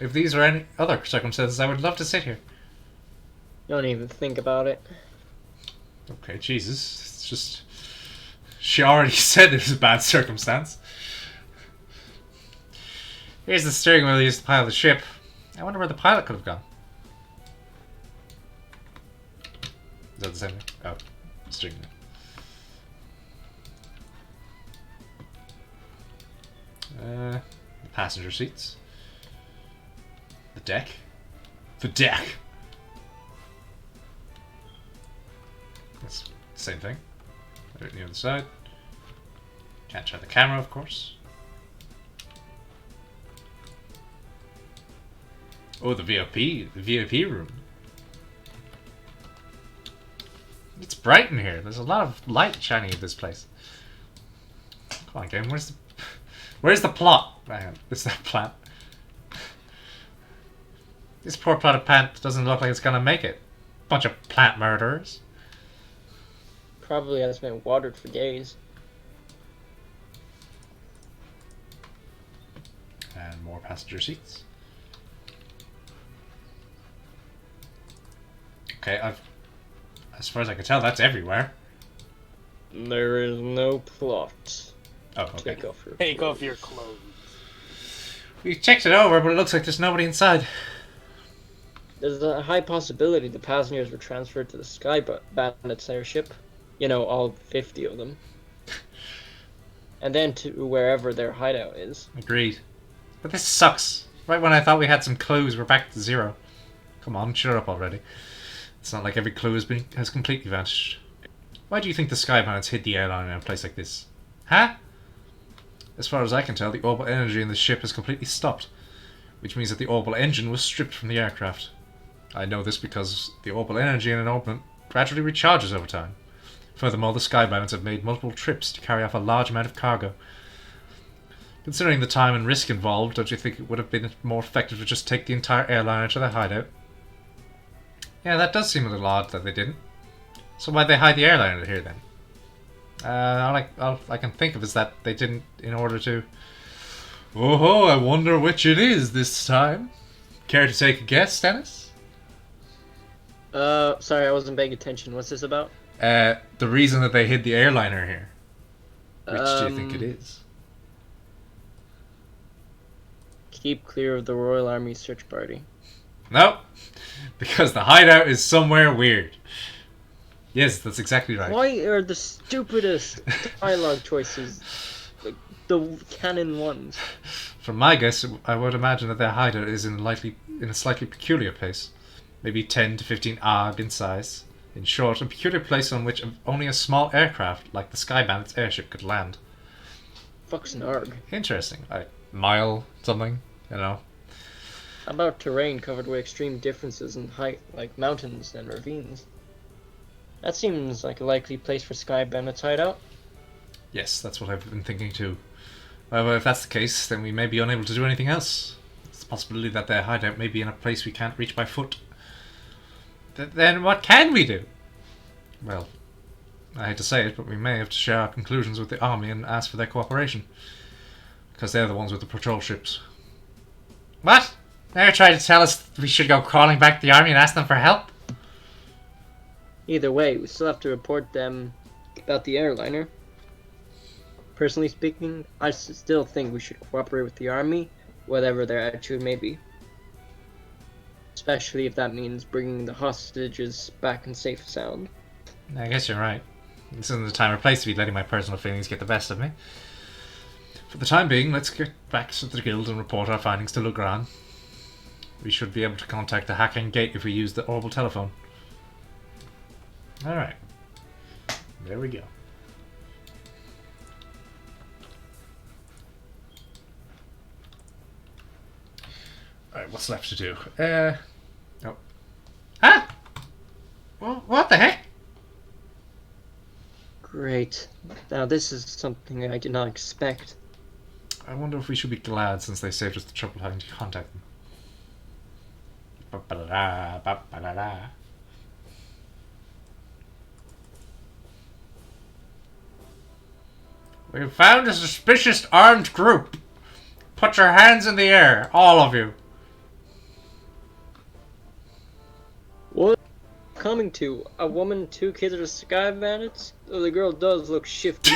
If these are any other circumstances, I would love to sit here. Don't even think about it. Okay, Jesus. It's just... She already said it was a bad circumstance. Here's the steering wheel used to pilot the ship. I wonder where the pilot could have gone. Is that the same thing? Oh, steering wheel. The passenger seats. The deck. The deck! That's the same thing. Right on the other side. Can't turn the camera, of course. Oh, the VIP room. It's bright in here. There's a lot of light shining in this place. Come on, game. Where's the plot? Hang on. Is that plant? This poor potted plant doesn't look like it's gonna make it. Bunch of plant murderers. Probably hasn't been watered for days. And more passenger seats. Okay, as far as I can tell, that's everywhere. There is no plot. Oh, okay. Take off your clothes. We checked it over, but it looks like there's nobody inside. There's a high possibility the passengers were transferred to the Sky Bandits airship. You know, all 50 of them. And then to wherever their hideout is. Agreed. But this sucks. Right when I thought we had some clues, we're back to zero. Come on, shut up already. It's not like every clue has completely vanished. Why do you think the Sky Bandits hid the airline in a place like this? Huh? As far as I can tell, the orbital energy in the ship has completely stopped, which means that the orbital engine was stripped from the aircraft. I know this because the orbital energy in an orbit gradually recharges over time. Furthermore, the Sky Bandits have made multiple trips to carry off a large amount of cargo. Considering the time and risk involved, don't you think it would have been more effective to just take the entire airliner to their hideout? Yeah, that does seem a little odd that they didn't. So why'd they hide the airliner here then? All I can think of is that they didn't in order to... Oh, I wonder which it is this time. Care to take a guess, Dennis? Sorry, I wasn't paying attention. What's this about? The reason that they hid the airliner here. Which do you think it is? Keep clear of the Royal Army search party. Nope. Because the hideout is somewhere weird. Yes, that's exactly right. Why are the stupidest dialogue choices like the canon ones? From my guess, I would imagine that their hideout is in a slightly peculiar place. Maybe 10 to 15 arg in size. In short, a peculiar place on which only a small aircraft, like the Sky Bandit's airship, could land. Fuck's an arg. Interesting. Like, mile something, you know? How about terrain covered with extreme differences in height, like mountains and ravines? That seems like a likely place for Sky Bandit's hideout. Yes, that's what I've been thinking too. However, if that's the case, then we may be unable to do anything else. It's a possibility that their hideout may be in a place we can't reach by foot. Then what can we do? Well, I hate to say it, but we may have to share our conclusions with the army and ask for their cooperation. Because they're the ones with the patrol ships. What? They're trying to tell us we should go crawling back to the army and ask them for help? Either way, we still have to report them about the airliner. Personally speaking, I still think we should cooperate with the army, whatever their attitude may be. Especially if that means bringing the hostages back in safe and sound. I guess you're right. This isn't the time or place to be letting my personal feelings get the best of me. For the time being, let's get back to the guild and report our findings to Legrand. We should be able to contact the Hacking Gate if we use the orbital telephone. Alright. There we go. Alright, what's left to do? Oh. Huh? Well, what the heck? Great. Now this is something I did not expect. I wonder if we should be glad since they saved us the trouble having to contact them. Ba-ba-da-da, ba-ba-da-da. We've found a suspicious armed group. Put your hands in the air, all of you. What? Coming to a woman, 2 kids are Sky Bandits? Though the girl does look shifty.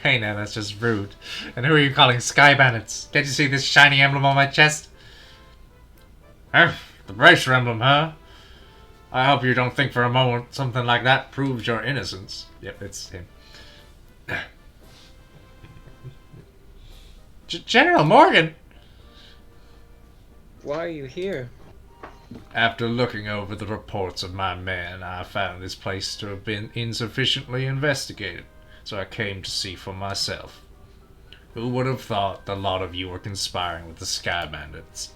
Hey now, that's just rude. And who are you calling Sky Bandits? Can't you see this shiny emblem on my chest? The bracer emblem, huh? I hope you don't think for a moment something like that proves your innocence. Yep, it's him. General Morgan! Why are you here? After looking over the reports of my men, I found this place to have been insufficiently investigated, so I came to see for myself. Who would have thought the lot of you were conspiring with the Sky Bandits?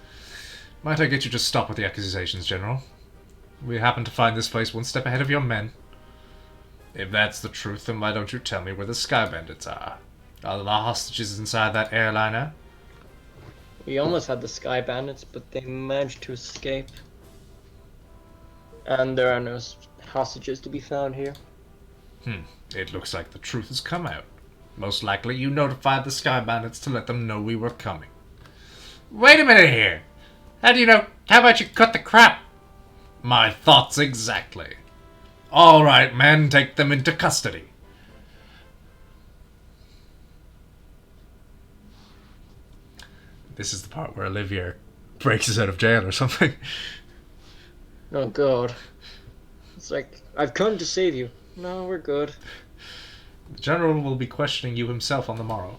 Might I get you to stop with the accusations, General? We happen to find this place one step ahead of your men. If that's the truth, then why don't you tell me where the Sky Bandits are? Are the hostages inside that airliner? We almost had the Sky Bandits, but they managed to escape. And there are no hostages to be found here. It looks like the truth has come out. Most likely you notified the Sky Bandits to let them know we were coming. Wait a minute here! How do you know? How about you cut the crap? My thoughts exactly. Alright, men, take them into custody. This is the part where Olivier breaks us out of jail or something. Oh god. It's like, I've come to save you. No, we're good. The General will be questioning you himself on the morrow.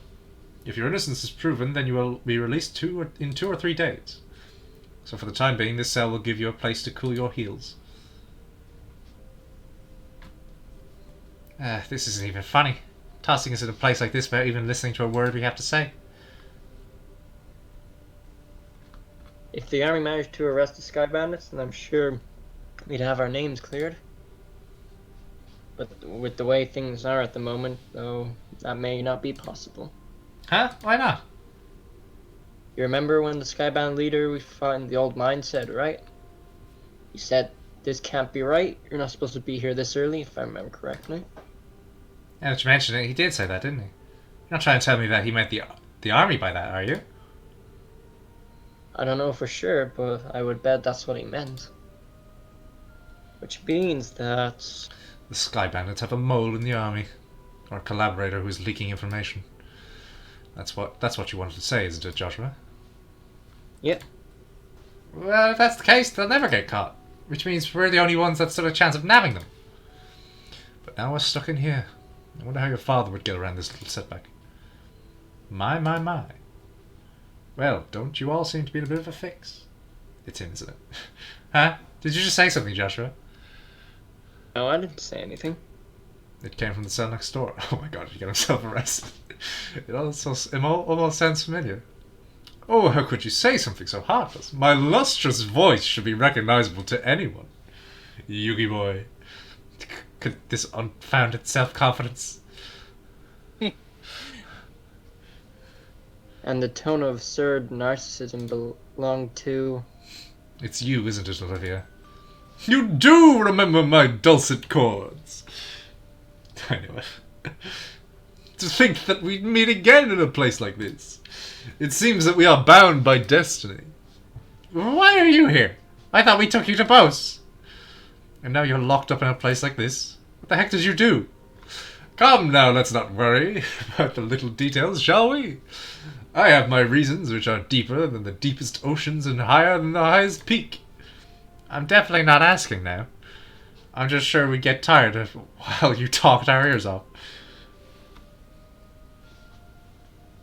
If your innocence is proven, then you will be released in 2 or 3 days. So for the time being, this cell will give you a place to cool your heels. This isn't even funny. Tossing us in a place like this without even listening to a word we have to say. If the army managed to arrest the Sky Bandits, then I'm sure we'd have our names cleared. But with the way things are at the moment, though, that may not be possible. Huh? Why not? You remember when the Sky Band leader we fought in the old mine said, right? He said, this can't be right, you're not supposed to be here this early, if I remember correctly. Now that you mention it, he did say that, didn't he? You're not trying to tell me that he meant the army by that, are you? I don't know for sure, but I would bet that's what he meant. Which means that... The Sky Bandits have a mole in the army. Or a collaborator who's leaking information. That's what you wanted to say, isn't it, Joshua? Yep. Well, if that's the case, they'll never get caught. Which means we're the only ones that stood a chance of nabbing them. But now we're stuck in here. I wonder how your father would get around this little setback. My, my, my. Well, don't you all seem to be in a bit of a fix? It's him, isn't it? Huh? Did you just say something, Joshua? No, I didn't say anything. It came from the cell next door. Oh my god, he got himself arrested. It almost sounds familiar. Oh, how could you say something so heartless? My lustrous voice should be recognizable to anyone. Yugi boy. Could this unfounded self-confidence... And the tone of absurd narcissism belonged to... It's you, isn't it, Olivia? You do remember my dulcet chords. I knew it. To think that we'd meet again in a place like this. It seems that we are bound by destiny. Why are you here? I thought we took you to Bose. And now you're locked up in a place like this? What the heck did you do? Come now, let's not worry about the little details, shall we? I have my reasons, which are deeper than the deepest oceans and higher than the highest peak. I'm definitely not asking now. I'm just sure we get tired of while you talked our ears off.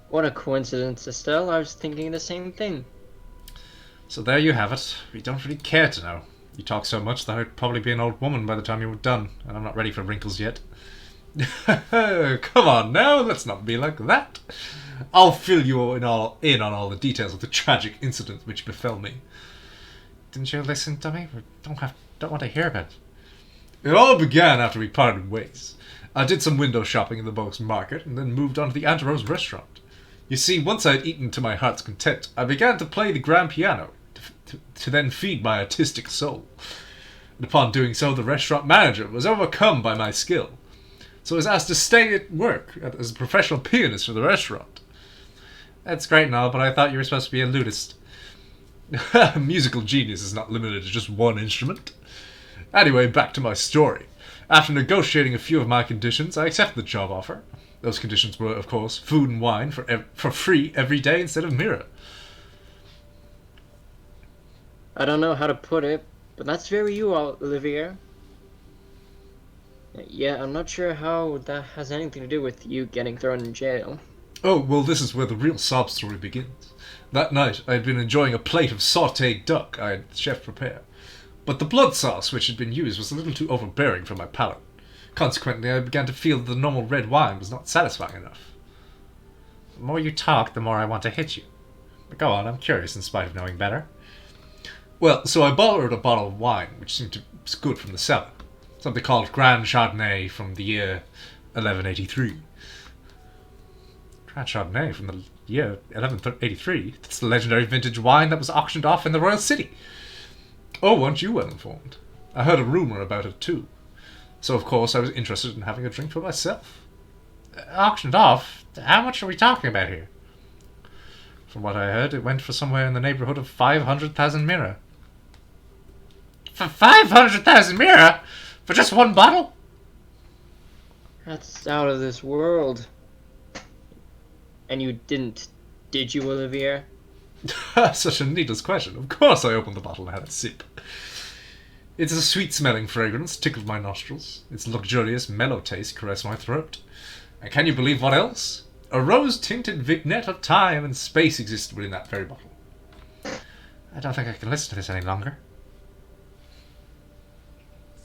What a coincidence, Estelle. I was thinking the same thing. So there you have it. We don't really care to know. You talk so much that I'd probably be an old woman by the time you were done, and I'm not ready for wrinkles yet. Come on now, let's not be like that. I'll fill you in on all the details of the tragic incident which befell me. Didn't you listen to me? Don't want to hear about it. It all began after we parted ways. I did some window shopping in the Box Market and then moved on to the Antero's restaurant. You see, once I'd eaten to my heart's content, I began to play the grand piano to then feed my artistic soul. And upon doing so, the restaurant manager was overcome by my skill, so I was asked to stay at work as a professional pianist for the restaurant. That's great and all, but I thought you were supposed to be a lutist. Musical genius is not limited to just one instrument. Anyway, back to my story. After negotiating a few of my conditions, I accepted the job offer. Those conditions were, of course, food and wine for free every day instead of mirror. I don't know how to put it, but that's very you, Olivier. Yeah, I'm not sure how that has anything to do with you getting thrown in jail. Oh, well, this is where the real sob story begins. That night, I had been enjoying a plate of sautéed duck I had the chef prepare. But the blood sauce which had been used was a little too overbearing for my palate. Consequently, I began to feel that the normal red wine was not satisfying enough. The more you talk, the more I want to hit you. But go on, I'm curious in spite of knowing better. Well, so I borrowed a bottle of wine, which seemed to be good from the cellar. Something called Grand Chardonnay from the year 1183. Grand Chardonnay from the year 1183? That's the legendary vintage wine that was auctioned off in the Royal City. Oh, aren't you well informed? I heard a rumour about it too. So of course I was interested in having a drink for myself. Auctioned off? How much are we talking about here? From what I heard, it went for somewhere in the neighbourhood of 500,000 mirror. For 500,000 mirror? For just one bottle? That's out of this world. And you didn't, did you, Olivier? Such a needless question. Of course I opened the bottle and had a sip. It's a sweet-smelling fragrance, tickled my nostrils. Its luxurious, mellow taste caressed my throat. And can you believe what else? A rose-tinted vignette of time and space existed within that very bottle. I don't think I can listen to this any longer.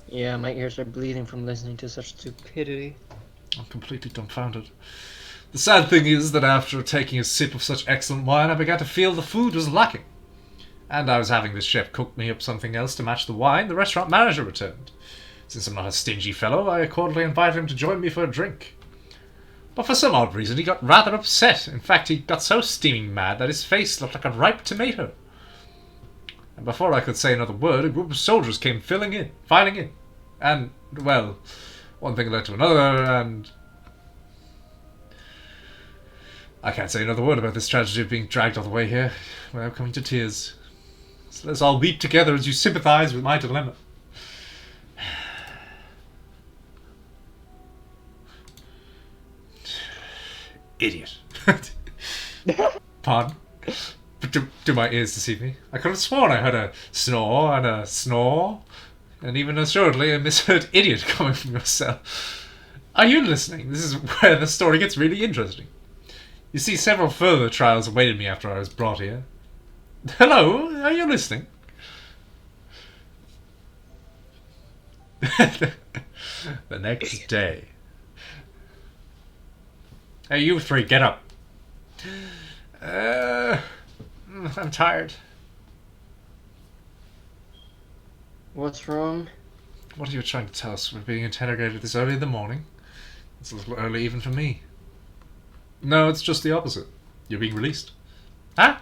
Yeah, my ears are bleeding from listening to such stupidity. I'm completely dumbfounded. The sad thing is that after taking a sip of such excellent wine, I began to feel the food was lacking. And I was having this chef cook me up something else to match the wine. The restaurant manager returned. Since I'm not a stingy fellow, I accordingly invited him to join me for a drink. But for some odd reason, he got rather upset. In fact, he got so steaming mad that his face looked like a ripe tomato. And before I could say another word, a group of soldiers came filing in. And, well, one thing led to another, and... I can't say another word about this tragedy of being dragged all the way here without coming to tears. So let's all weep together as you sympathise with my dilemma. idiot. Pardon? But do my ears deceive me? I could have sworn I heard a snore and a snore, and even assuredly a misheard idiot coming from your cell. Are you listening? This is where the story gets really interesting. You see, several further trials awaited me after I was brought here. Hello? Are you listening? The next day. Hey, you three, get up. I'm tired. What's wrong? What are you trying to tell us? We're being interrogated this early in the morning. It's a little early even for me. No, it's just the opposite. You're being released. Huh?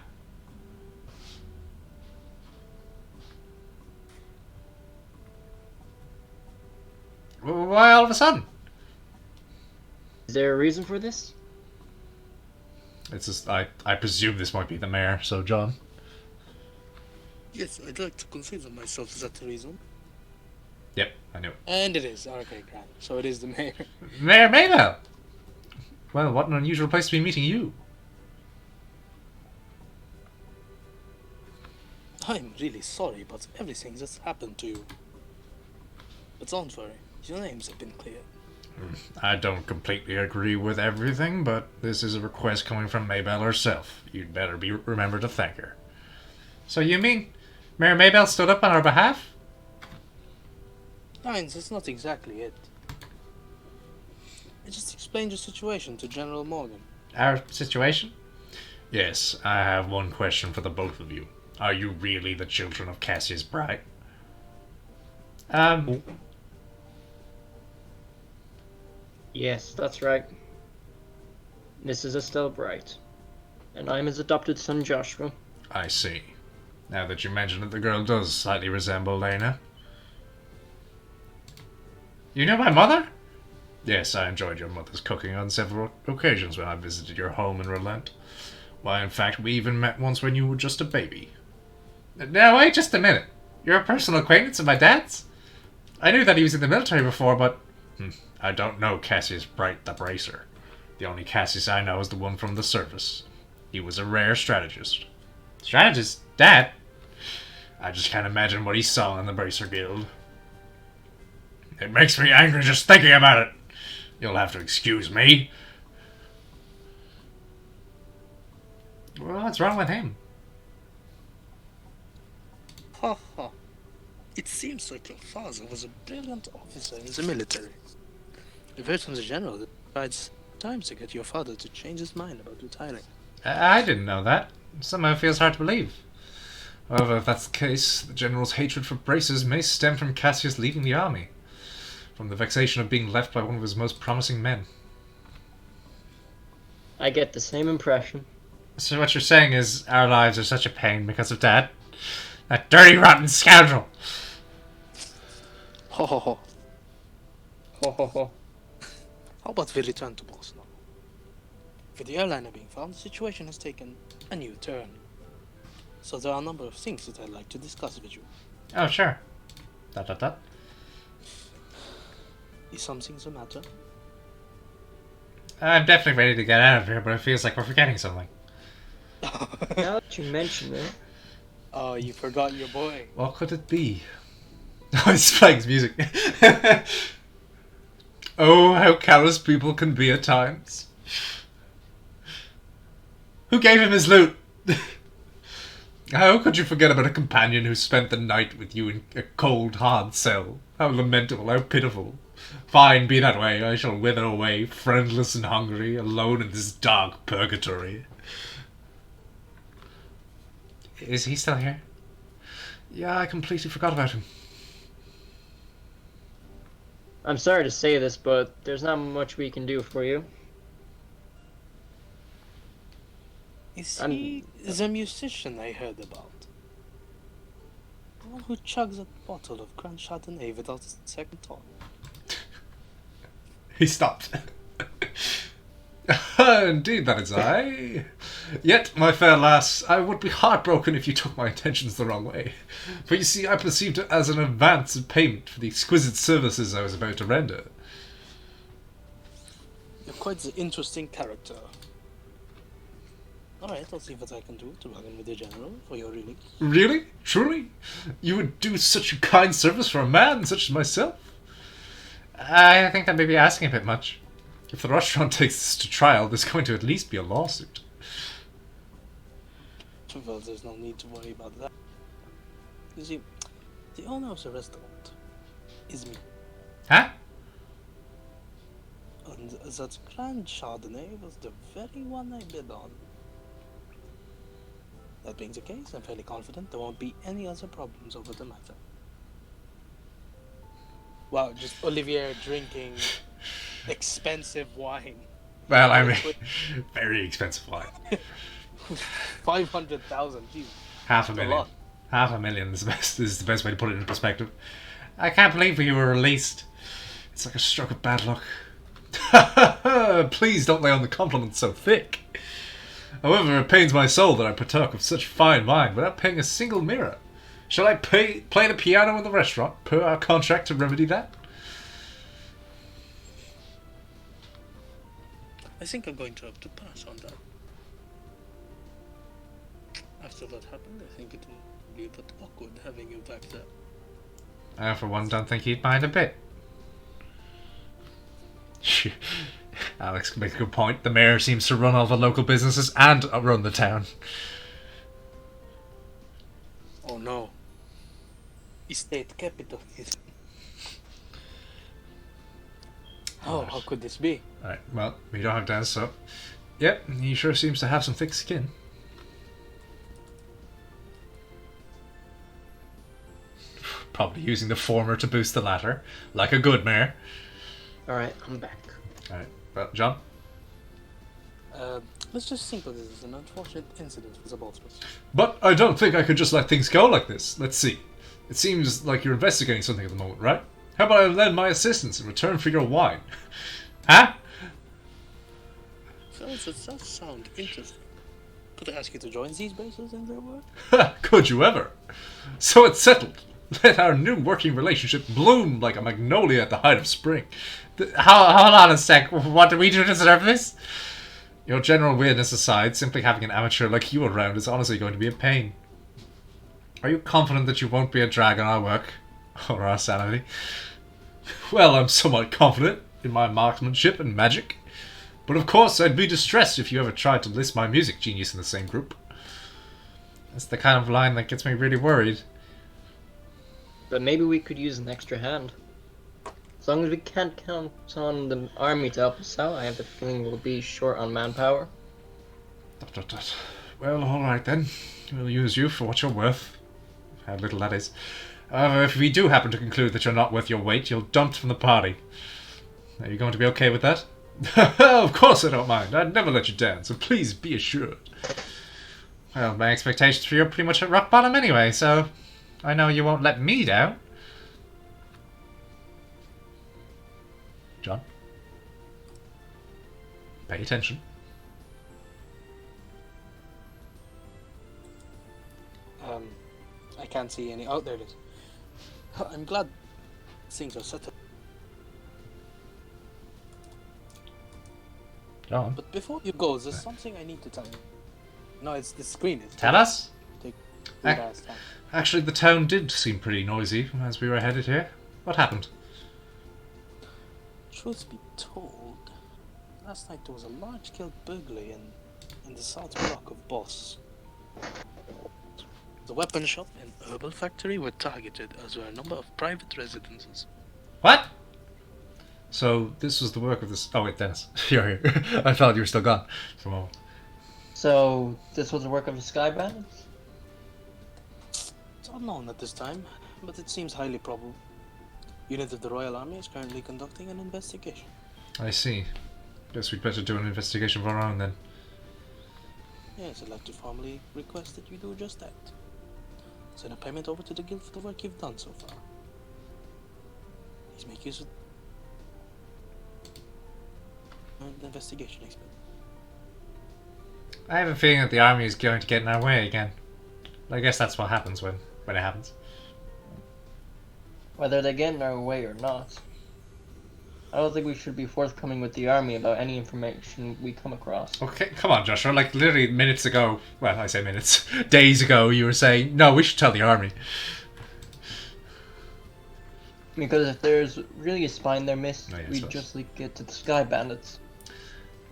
Why all of a sudden? Is there a reason for this? It's just, I presume this might be the mayor, so John. Yes, I'd like to consider myself as that reason. Yep, I knew it. And it is. Okay, grand. So it is the mayor. Mayor Maybell! Well, what an unusual place to be meeting you. I'm really sorry, but everything that's happened to you. But don't worry, your names have been cleared. I don't completely agree with everything, but this is a request coming from Maybell herself. You'd better remember to thank her. So you mean Mayor Maybell stood up on our behalf? Heinz, that's not exactly it. I just explained your situation to General Morgan. Our situation? Yes, I have one question for the both of you. Are you really the children of Cassius Bright? Yes, that's right. This is Estelle Bright. And I'm his adopted son, Joshua. I see. Now that you mention it, the girl does slightly resemble Lena. You know my mother? Yes, I enjoyed your mother's cooking on several occasions when I visited your home in Relent. Why, in fact, we even met once when you were just a baby. Now, wait just a minute. You're a personal acquaintance of my dad's? I knew that he was in the military before, but... I don't know Cassius Bright the Bracer. The only Cassius I know is the one from the service. He was a rare strategist. Strategist? Dad? I just can't imagine what he saw in the Bracer Guild. It makes me angry just thinking about it. You'll have to excuse me. Well, what's wrong with him? Ha ha. It seems like your father was a brilliant officer in the military. I've heard from the general that it tried times to get your father to change his mind about retiring. I didn't know that. Somehow it feels hard to believe. However, if that's the case, the general's hatred for Bracers may stem from Cassius leaving the army. From the vexation of being left by one of his most promising men. I get the same impression. So what you're saying is our lives are such a pain because of Dad? That dirty, rotten scoundrel! Ho ho ho. Ho ho ho. How about we return to boss now? With the airliner being found, the situation has taken a new turn. So there are a number of things that I'd like to discuss with you. Oh, sure. ... Is something the matter? I'm definitely ready to get out of here, but it feels like we're forgetting something. Now that you mention it... Oh, you forgot your boy. What could it be? Oh, it's playing his music. Oh, how callous people can be at times. Who gave him his loot? How could you forget about a companion who spent the night with you in a cold, hard cell? How lamentable, how pitiful. Fine, be that way. I shall wither away, friendless and hungry, alone in this dark purgatory. Is he still here? Yeah, I completely forgot about him. I'm sorry to say this, but there's not much we can do for you. Is he the musician I heard about? The one who chugs a bottle of Grand Chardonnay without a second thought? He stopped. Indeed, that is I. Yet, my fair lass, I would be heartbroken if you took my intentions the wrong way. For you see, I perceived it as an advance of payment for the exquisite services I was about to render. You're quite the interesting character. Alright, I'll see what I can do to bargain with the general for your release. Really? Truly? You would do such a kind service for a man such as myself? I think that may be asking a bit much. If the restaurant takes this to trial, there's going to at least be a lawsuit. Well, there's no need to worry about that. You see, the owner of the restaurant is me. Huh? And that Grand Chardonnay was the very one I bid on. That being the case, I'm fairly confident there won't be any other problems over the matter. Wow, just Olivier drinking expensive wine. Well, I mean, very expensive wine. 500,000, jeez. Half a That's a million. lot. Half a million is the best way to put it into perspective. I can't believe you were released. It's like a stroke of bad luck. Please don't lay on the compliments so thick. However, it pains my soul that I partook of such fine wine without paying a single mirror. Shall I play the piano in the restaurant per our contract to remedy that? I think I'm going to have to pass on that. After what happened, I think it will be a bit awkward having you back there. I, for one, don't think he'd mind a bit. Alex makes a good point. The mayor seems to run all the local businesses and run the town. Oh no. Estate capitalism. Oh, how could this be? Alright, well, we don't have Dan, so... Yep, he sure seems to have some thick skin. Probably using the former to boost the latter, like a good mayor. Alright, I'm back. Alright, well, John? Let's just think of this as an unfortunate incident for the both of us. But I don't think I could just let things go like this. Let's see. It seems like you're investigating something at the moment, right? How about I lend my assistance in return for your wine? Huh? So it does sound interesting. Could I ask you to join these bases in their work? Could you ever? So it's settled. Let our new working relationship bloom like a magnolia at the height of spring. Hold on a sec. What do we do to deserve this? Your general weirdness aside, simply having an amateur like you around is honestly going to be a pain. Are you confident that you won't be a drag on our work? Or our sanity? Well, I'm somewhat confident in my marksmanship and magic. But of course, I'd be distressed if you ever tried to list my music genius in the same group. That's the kind of line that gets me really worried. But maybe we could use an extra hand. As long as we can't count on the army to help us out, I have the feeling we'll be short on manpower. Well, alright then. We'll use you for what you're worth. How little that is. However, if we do happen to conclude that you're not worth your weight, you're dumped from the party. Are you going to be okay with that? Of course I don't mind. I'd never let you down, so please be assured. Well, my expectations for you are pretty much at rock bottom anyway, so I know you won't let me down. John? Pay attention. I can't see any. Oh, there it is. I'm glad things are settled. John? But before you go, there's something I need to tell you. No, it's the screen. Tell us? Take Ac- guys time. Actually, the town did seem pretty noisy as we were headed here. What happened? Truth be told, last night there was a large-scale burglary in the south block of Boss. The weapon shop and herbal factory were targeted, as were a number of private residences. What? So, this was the work of this... Oh, wait, Dennis. You're here. I thought you were still gone for a moment. So, this was the work of the Sky Bandits? It's unknown at this time, but it seems highly probable. Unit of the Royal Army is currently conducting an investigation. I see. Guess we'd better do an investigation of our own then. Yes, I'd like to formally request that you do just that. Send a payment over to the guild for the work you've done so far. Please make use of the investigation expert. I have a feeling that the army is going to get in our way again. I guess that's what happens when it happens. Whether they get in our way or not, I don't think we should be forthcoming with the army about any information we come across. Okay, come on, Joshua. Like, literally minutes ago, well, I say minutes, days ago, you were saying, no, we should tell the army. Because if there's really a spy in their midst, Oh, yeah, I we'd suppose. just leak it to the Sky Bandits.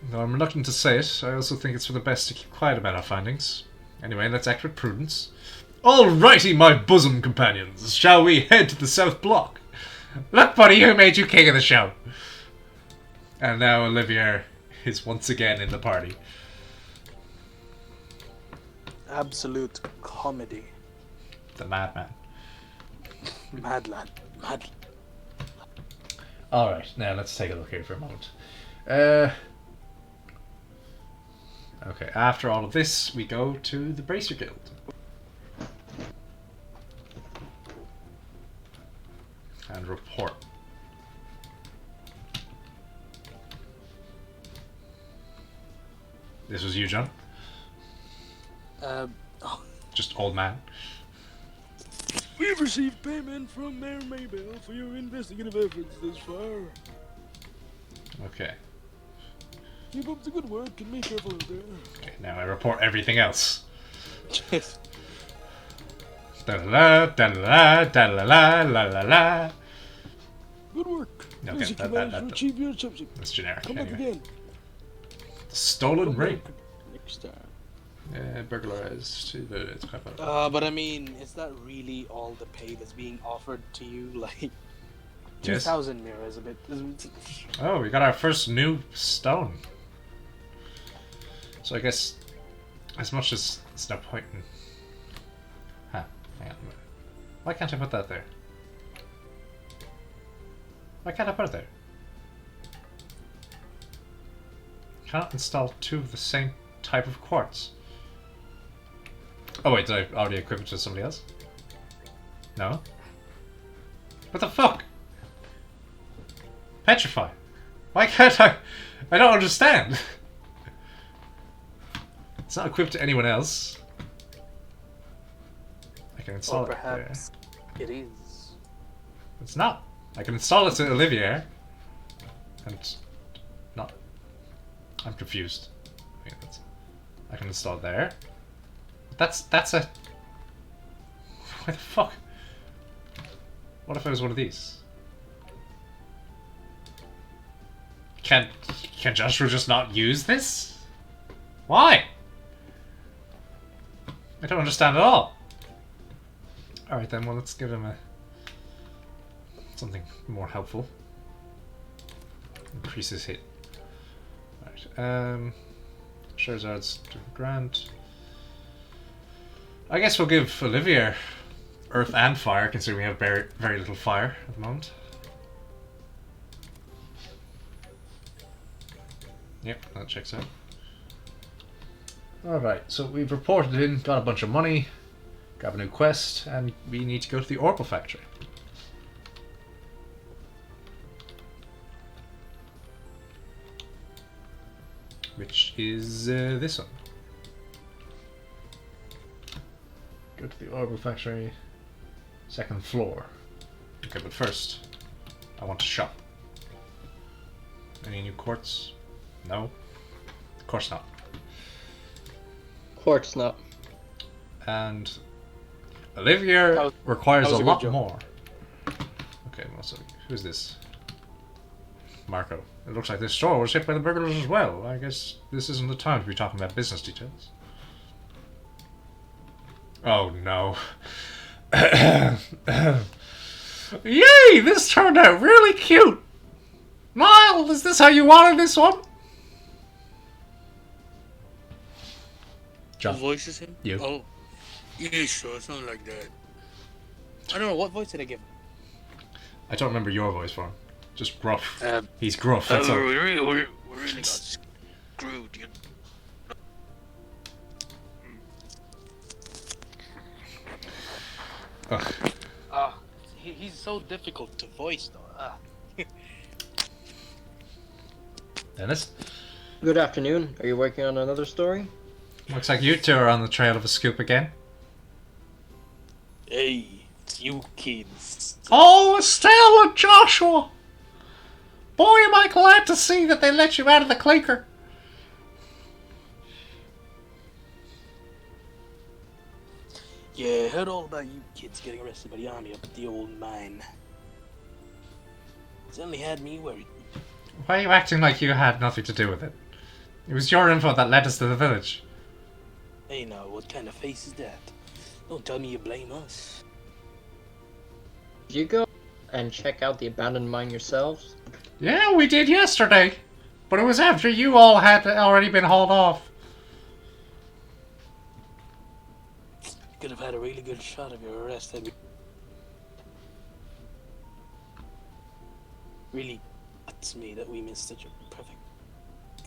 No, I'm reluctant to say it. I also think it's for the best to keep quiet about our findings. Anyway, let's act with prudence. Alrighty, my bosom companions. Shall we head to the South Block? Look, buddy, who made you king of the show? And now Olivier is once again in the party. Absolute comedy. The madman. Mad lad. Mad. Alright, now let's take a look here for a moment. Okay, after all of this, we go to the Bracer Guild. And report. This was you, John? Oh. Just old man? We've received payment from Mayor Maybell for your investigative efforts thus far. Okay. Keep up the good work and be careful out there. Okay, now I report everything else. Da-la-la, da-la-la, da-la-la, la-la-la. Good work. Okay, Please managed to achieve your objective. That's generic. Come back Anyway. again. The stolen Come ring. back next time. Burglarized. But I mean, is that really all the pay that's being offered to you? Like, Yes. 2,000 mira is a bit. Oh, we got our first new stone. So I guess, as much as it's no point in... Huh, hang on a minute. Why can't I put that there? Why can't I put it there? Cannot install two of the same type of quartz. Oh wait, did I already equip it to somebody else? No? What the fuck? Petrify. Why can't I? I don't understand. It's not equipped to anyone else. I can install Or it there. perhaps it is. It's not. I can install it to Olivier. And not. I'm confused. I can install it there. That's a. Why the fuck? What if it was one of these? Can Joshua just not use this? Why? I don't understand at all. Alright then, well let's give him a something more helpful. Increase his hit. Alright, Charizard's grand. I guess we'll give Olivier Earth and Fire, considering we have very little fire at the moment. Yep, that checks out. Alright, so we've reported in, got a bunch of money, got a new quest, and we need to go to the Orbital Factory. Which is this one. Go to the Orbital Factory, second floor. Okay, but first, I want to shop. Any new quartz? No? Of course not. Quartz not. And Olivier requires a good lot job. more. Okay, well, so who's this? Marco. It looks like this store was hit by the burglars as well. I guess this isn't the time to be talking about business details. Oh no. Yay! This turned out really cute! Niall, is this how you wanted this one? Who John. voices him? You. Oh. Yeah, sure, something like that. I don't know, what voice did I give him? I don't remember your voice for him. Just gruff. Um, He's gruff, that's all. we really got screwed, you know. Ugh. He's so difficult to voice, though. Dennis? Good afternoon. Are you working on another story? Looks like you two are on the trail of a scoop again. Hey, it's you kids. Oh, Estelle and Joshua! Boy, am I glad to see that they let you out of the clinker. Yeah, heard all about you kids getting arrested by the army up at the old mine. It's only had me worried. Why are you acting like you had nothing to do with it? It was your info that led us to the village. Hey now, what kind of face is that? Don't tell me you blame us. Did you go and check out the abandoned mine yourselves? Yeah, we did yesterday. But it was after you all had already been hauled off. Could have had a really good shot of your arrest had we... Really hurts me that we missed such a perfect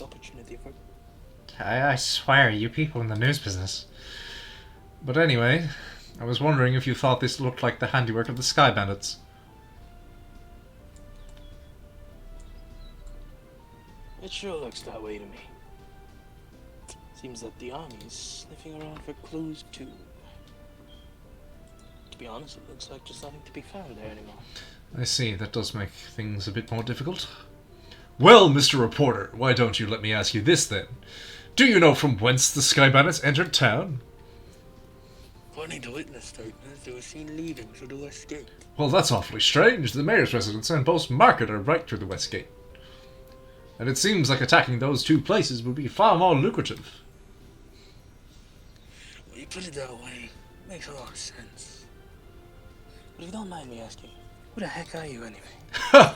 opportunity for... I swear, you people in the news business. But anyway, I was wondering if you thought this looked like the handiwork of the Sky Bandits. It sure looks that way to me. Seems that the army's sniffing around for clues too. To be honest, it looks like there's nothing to be found there anymore. I see, that does make things a bit more difficult. Well, Mr. Reporter, why don't you let me ask you this then? Do you know from whence the Sky Bandits entered town? According to witness statements, they were seen leaving through the west gate. Well, that's awfully strange. The mayor's residence and Boast Market are right through the west gate. And it seems like attacking those two places would be far more lucrative. Well, you put it that way, it makes a lot of sense. But if you don't mind me asking, who the heck are you anyway?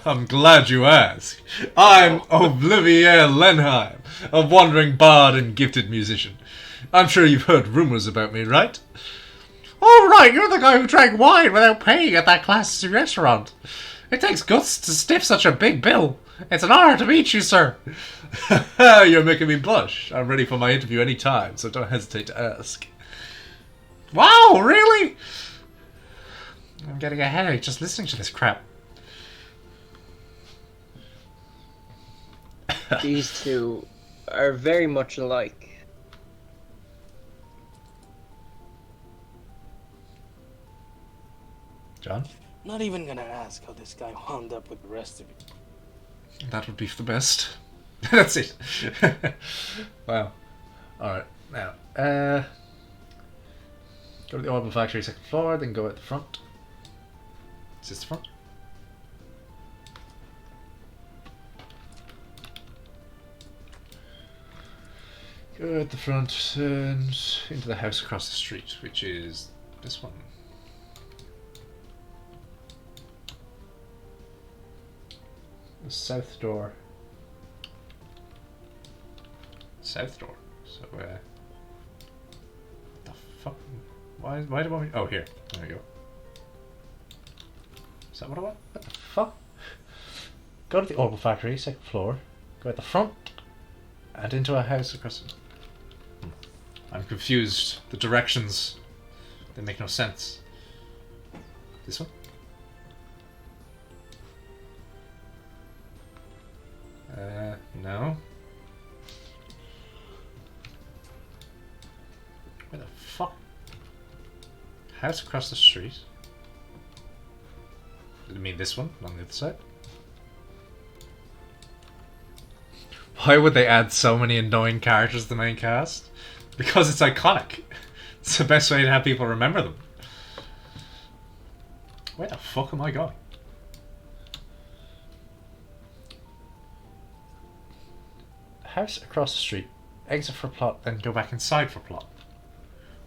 I'm glad you asked. I'm Olivier Lenheim, a wandering bard and gifted musician. I'm sure you've heard rumors about me, right? Oh, right, you're the guy who drank wine without paying at that classy restaurant. It takes guts to stiff such a big bill. It's an honor to meet you, sir. You're making me blush. I'm ready for my interview any time, so don't hesitate to ask. Wow, really? I'm getting a headache just listening to this crap. These two are very much alike. John? Not even gonna ask how this guy wound up with the rest of you. That would be for the best. That's it. Wow. Alright, now, go to the Orbital Factory, second floor, then go at the front. Is this the front? Go at the front and into the house across the street, which is this one. The south door. South door. So, what the fuck? Why do I want me? Oh, here. There we go. Is that what I want? What the fuck? Go to the Orbital Factory, second floor. Go at the front and into a house across the... I'm confused. The directions, they make no sense. This one? No. Where the fuck? House across the street? Did it mean this one on the other side? Why would they add so many annoying characters to the main cast? Because it's iconic. It's the best way to have people remember them. Where the fuck am I going? House across the street. Exit for plot, then go back inside for plot.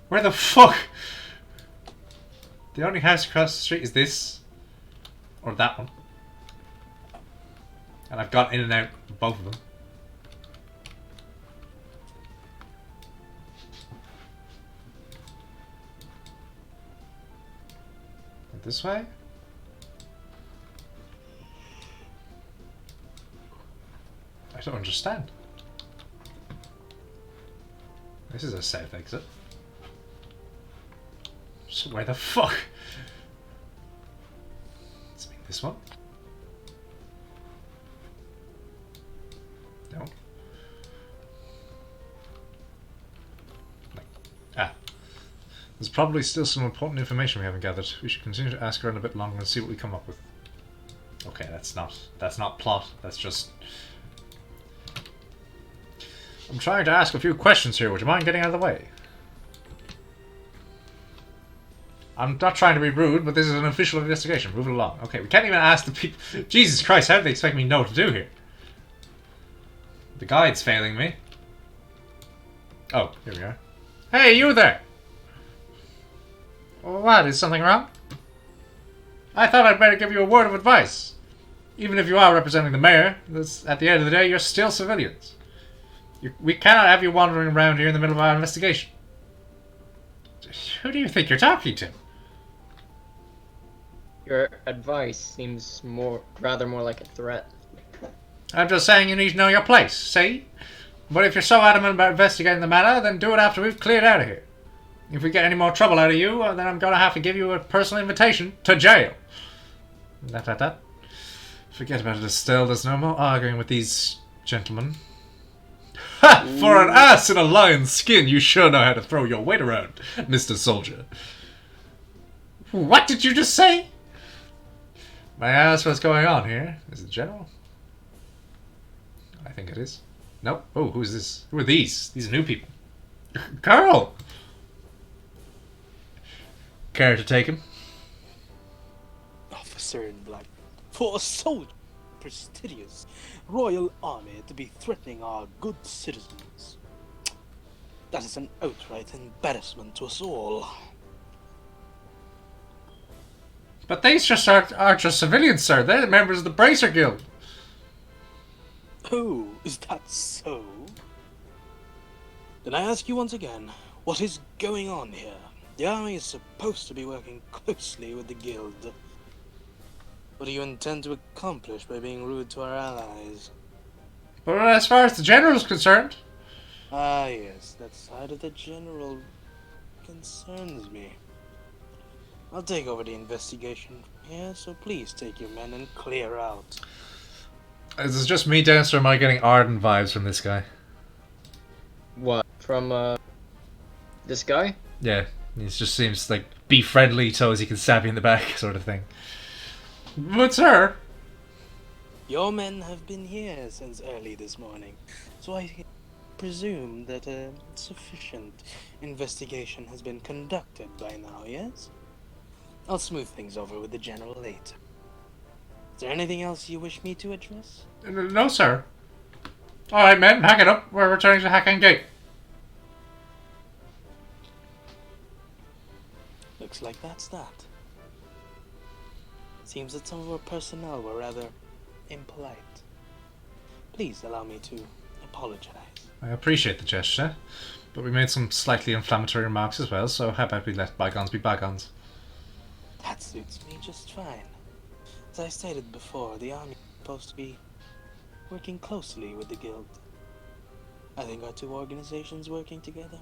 Where the fuck? The only house across the street is this. Or that one. And I've got in and out of both of them. This way? I don't understand. This is a safe exit. So where the fuck? Let's make this one. No. Ah. There's probably still some important information we haven't gathered. We should continue to ask around a bit longer and see what we come up with. Okay, that's not plot. That's just... I'm trying to ask a few questions here. Would you mind getting out of the way? I'm not trying to be rude, but this is an official investigation. Move it along. Okay, we can't even ask the people... Jesus Christ, how do they expect me to know what to do here? The guide's failing me. Oh, here we are. Hey, you there! What, is something wrong? I thought I'd better give you a word of advice. Even if you are representing the mayor, at the end of the day, you're still civilians. We cannot have you wandering around here in the middle of our investigation. Who do you think you're talking to? Your advice seems rather more like a threat. I'm just saying you need to know your place, see? But if you're so adamant about investigating the matter, then do it after we've cleared out of here. If we get any more trouble out of you, then I'm going to have to give you a personal invitation to jail. That. Forget about it, Estelle. There's no more arguing with these gentlemen. Ha! For an ass in a lion's skin, you sure know how to throw your weight around, Mr. Soldier. What did you just say? May I ask what's going on here? Is it General? I think it is. Nope. Oh, who's this? Who are these? These are new people. Carl! Care to take him? Officer in black. For a soldier, prestigious royal army to be threatening our good citizens. That is an outright embarrassment to us all. But these just are just civilians, sir. They're the members of the Bracer Guild. Oh, is that so? Then I ask you once again, what is going on here? The army is supposed to be working closely with the guild. What do you intend to accomplish by being rude to our allies? But as far as the general is concerned... Ah yes, that side of the general concerns me. I'll take over the investigation here, so please take your men and clear out. Is this just me, Dennis, or am I getting Arden vibes from this guy? What? From, this guy? Yeah, he just seems like be friendly so as he can stab you in the back sort of thing. But sir... Your men have been here since early this morning, so I presume that a sufficient investigation has been conducted by now, yes? I'll smooth things over with the general later. Is there anything else you wish me to address? No, sir. Alright, men, hack it up. We're returning to Hackang Gate. Looks like that's that. Seems that some of our personnel were rather impolite. Please allow me to apologize. I appreciate the gesture, but we made some slightly inflammatory remarks as well, so how about we let bygones be bygones? That suits me just fine. As I stated before, the army is supposed to be working closely with the guild. I think our two organizations working together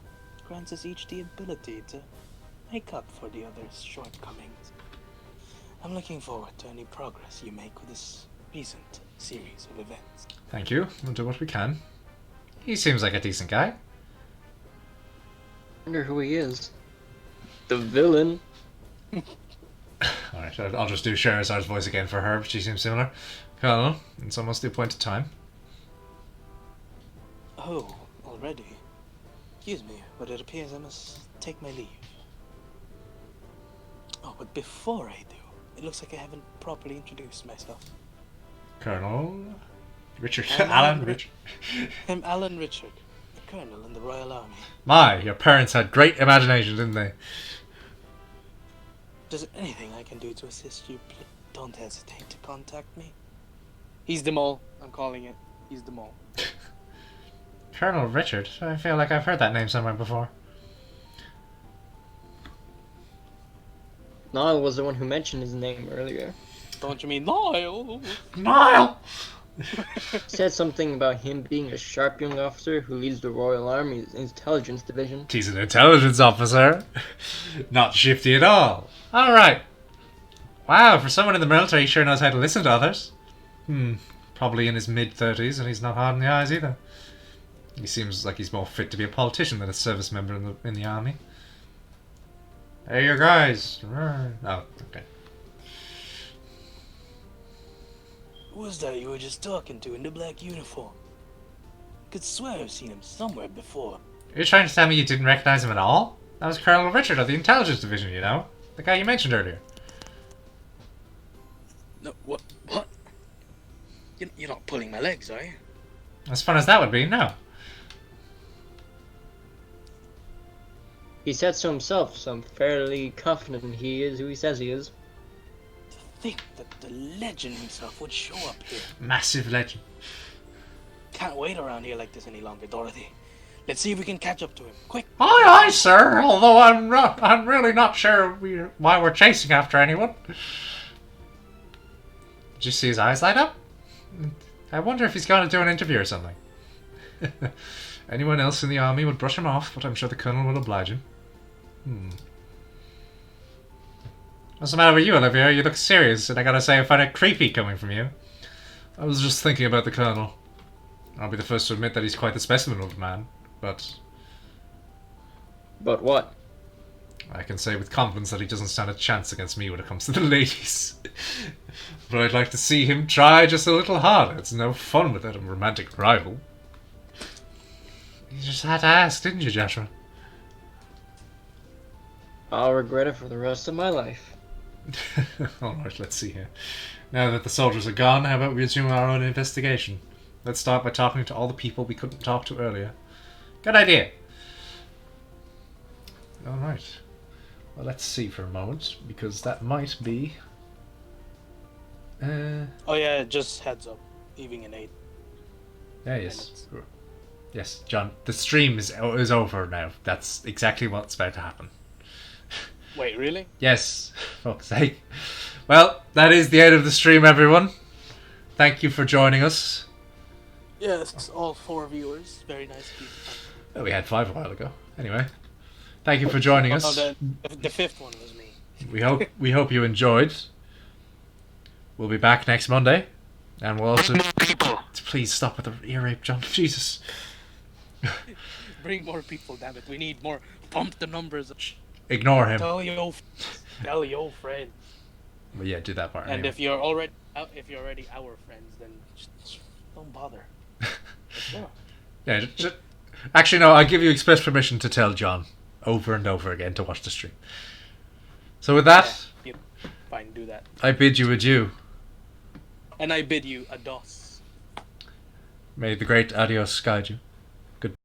grants us each the ability to make up for the other's shortcomings. I'm looking forward to any progress you make with this recent series of events. Thank you. We'll do what we can. He seems like a decent guy. Wonder who he is. The villain. Alright, I'll just do Sherazad's voice again for her, but she seems similar. Colonel, it's almost the appointed time. Oh, already? Excuse me, but it appears I must take my leave. Oh, but before I do, it looks like I haven't properly introduced myself. Colonel... Richard. I'm Alan Richard. I'm Alan Richard, a colonel in the Royal Army. My, your parents had great imagination, didn't they? If there's anything I can do to assist you, please don't hesitate to contact me. He's the mole. I'm calling it. He's the mole. Colonel Richard? I feel like I've heard that name somewhere before. Niall was the one who mentioned his name earlier. Don't you mean Niall? Niall! Said something about him being a sharp young officer who leads the Royal Army's intelligence division. He's an intelligence officer. Not shifty at all. Alright. Wow, for someone in the military, he sure knows how to listen to others. Probably in his mid-30s, and he's not hard in the eyes either. He seems like he's more fit to be a politician than a service member in the army. Hey, you guys. Oh, okay. Who was that you were just talking to in the black uniform? Could swear I've seen him somewhere before. You're trying to tell me you didn't recognize him at all? That was Colonel Richard of the Intelligence Division, you know? The guy you mentioned earlier. No, what? What? You're not pulling my legs, are you? As fun as that would be, no. He said so himself, so I'm fairly confident he is who he says he is. To think that the legend himself would show up here. Massive legend. Can't wait around here like this any longer, Dorothy. Let's see if we can catch up to him. Quick! Aye, aye, sir. Although I'm really not sure why we're chasing after anyone. Did you see his eyes light up? I wonder if he's going to do an interview or something. Anyone else in the army would brush him off, but I'm sure the colonel will oblige him. What's the matter with you, Olivia? You look serious, and I gotta say I find it creepy coming from you. I was just thinking about the colonel. I'll be the first to admit that he's quite the specimen of a man, but But what? I can say with confidence that he doesn't stand a chance against me when it comes to the ladies. But I'd like to see him try just a little harder. It's no fun without a romantic rival. You just had to ask, didn't you, Joshua? I'll regret it for the rest of my life. Alright, let's see here. Now that the soldiers are gone, how about we resume our own investigation? Let's start by talking to all the people we couldn't talk to earlier. Good idea. Alright. Well, let's see for a moment, because that might be... Oh yeah, just heads up. Leaving in 8 Yeah, yes. minutes. Yes, John, the stream is over now. That's exactly what's about to happen. Wait, really? Yes, fuck's sake. Well, that is the end of the stream, everyone. Thank you for joining us. Yes, all 4 viewers. Very nice people. Oh, we had 5 a while ago. Anyway, thank you for joining us. Oh, the 5th one was me. We hope you enjoyed. We'll be back next Monday, and we'll also People! please stop with the ear rape, John. Jesus. Bring more people, damn it. We need more. Pump the numbers. Ignore him. Tell your friends. But yeah, do that part. And anyway. if you're already our friends, then just don't bother. Yeah. Yeah, actually, no, I give you express permission to tell John over and over again to watch the stream. So with that, Yeah, fine, do that. I bid you adieu. And I bid you a dos. May the great adios guide you.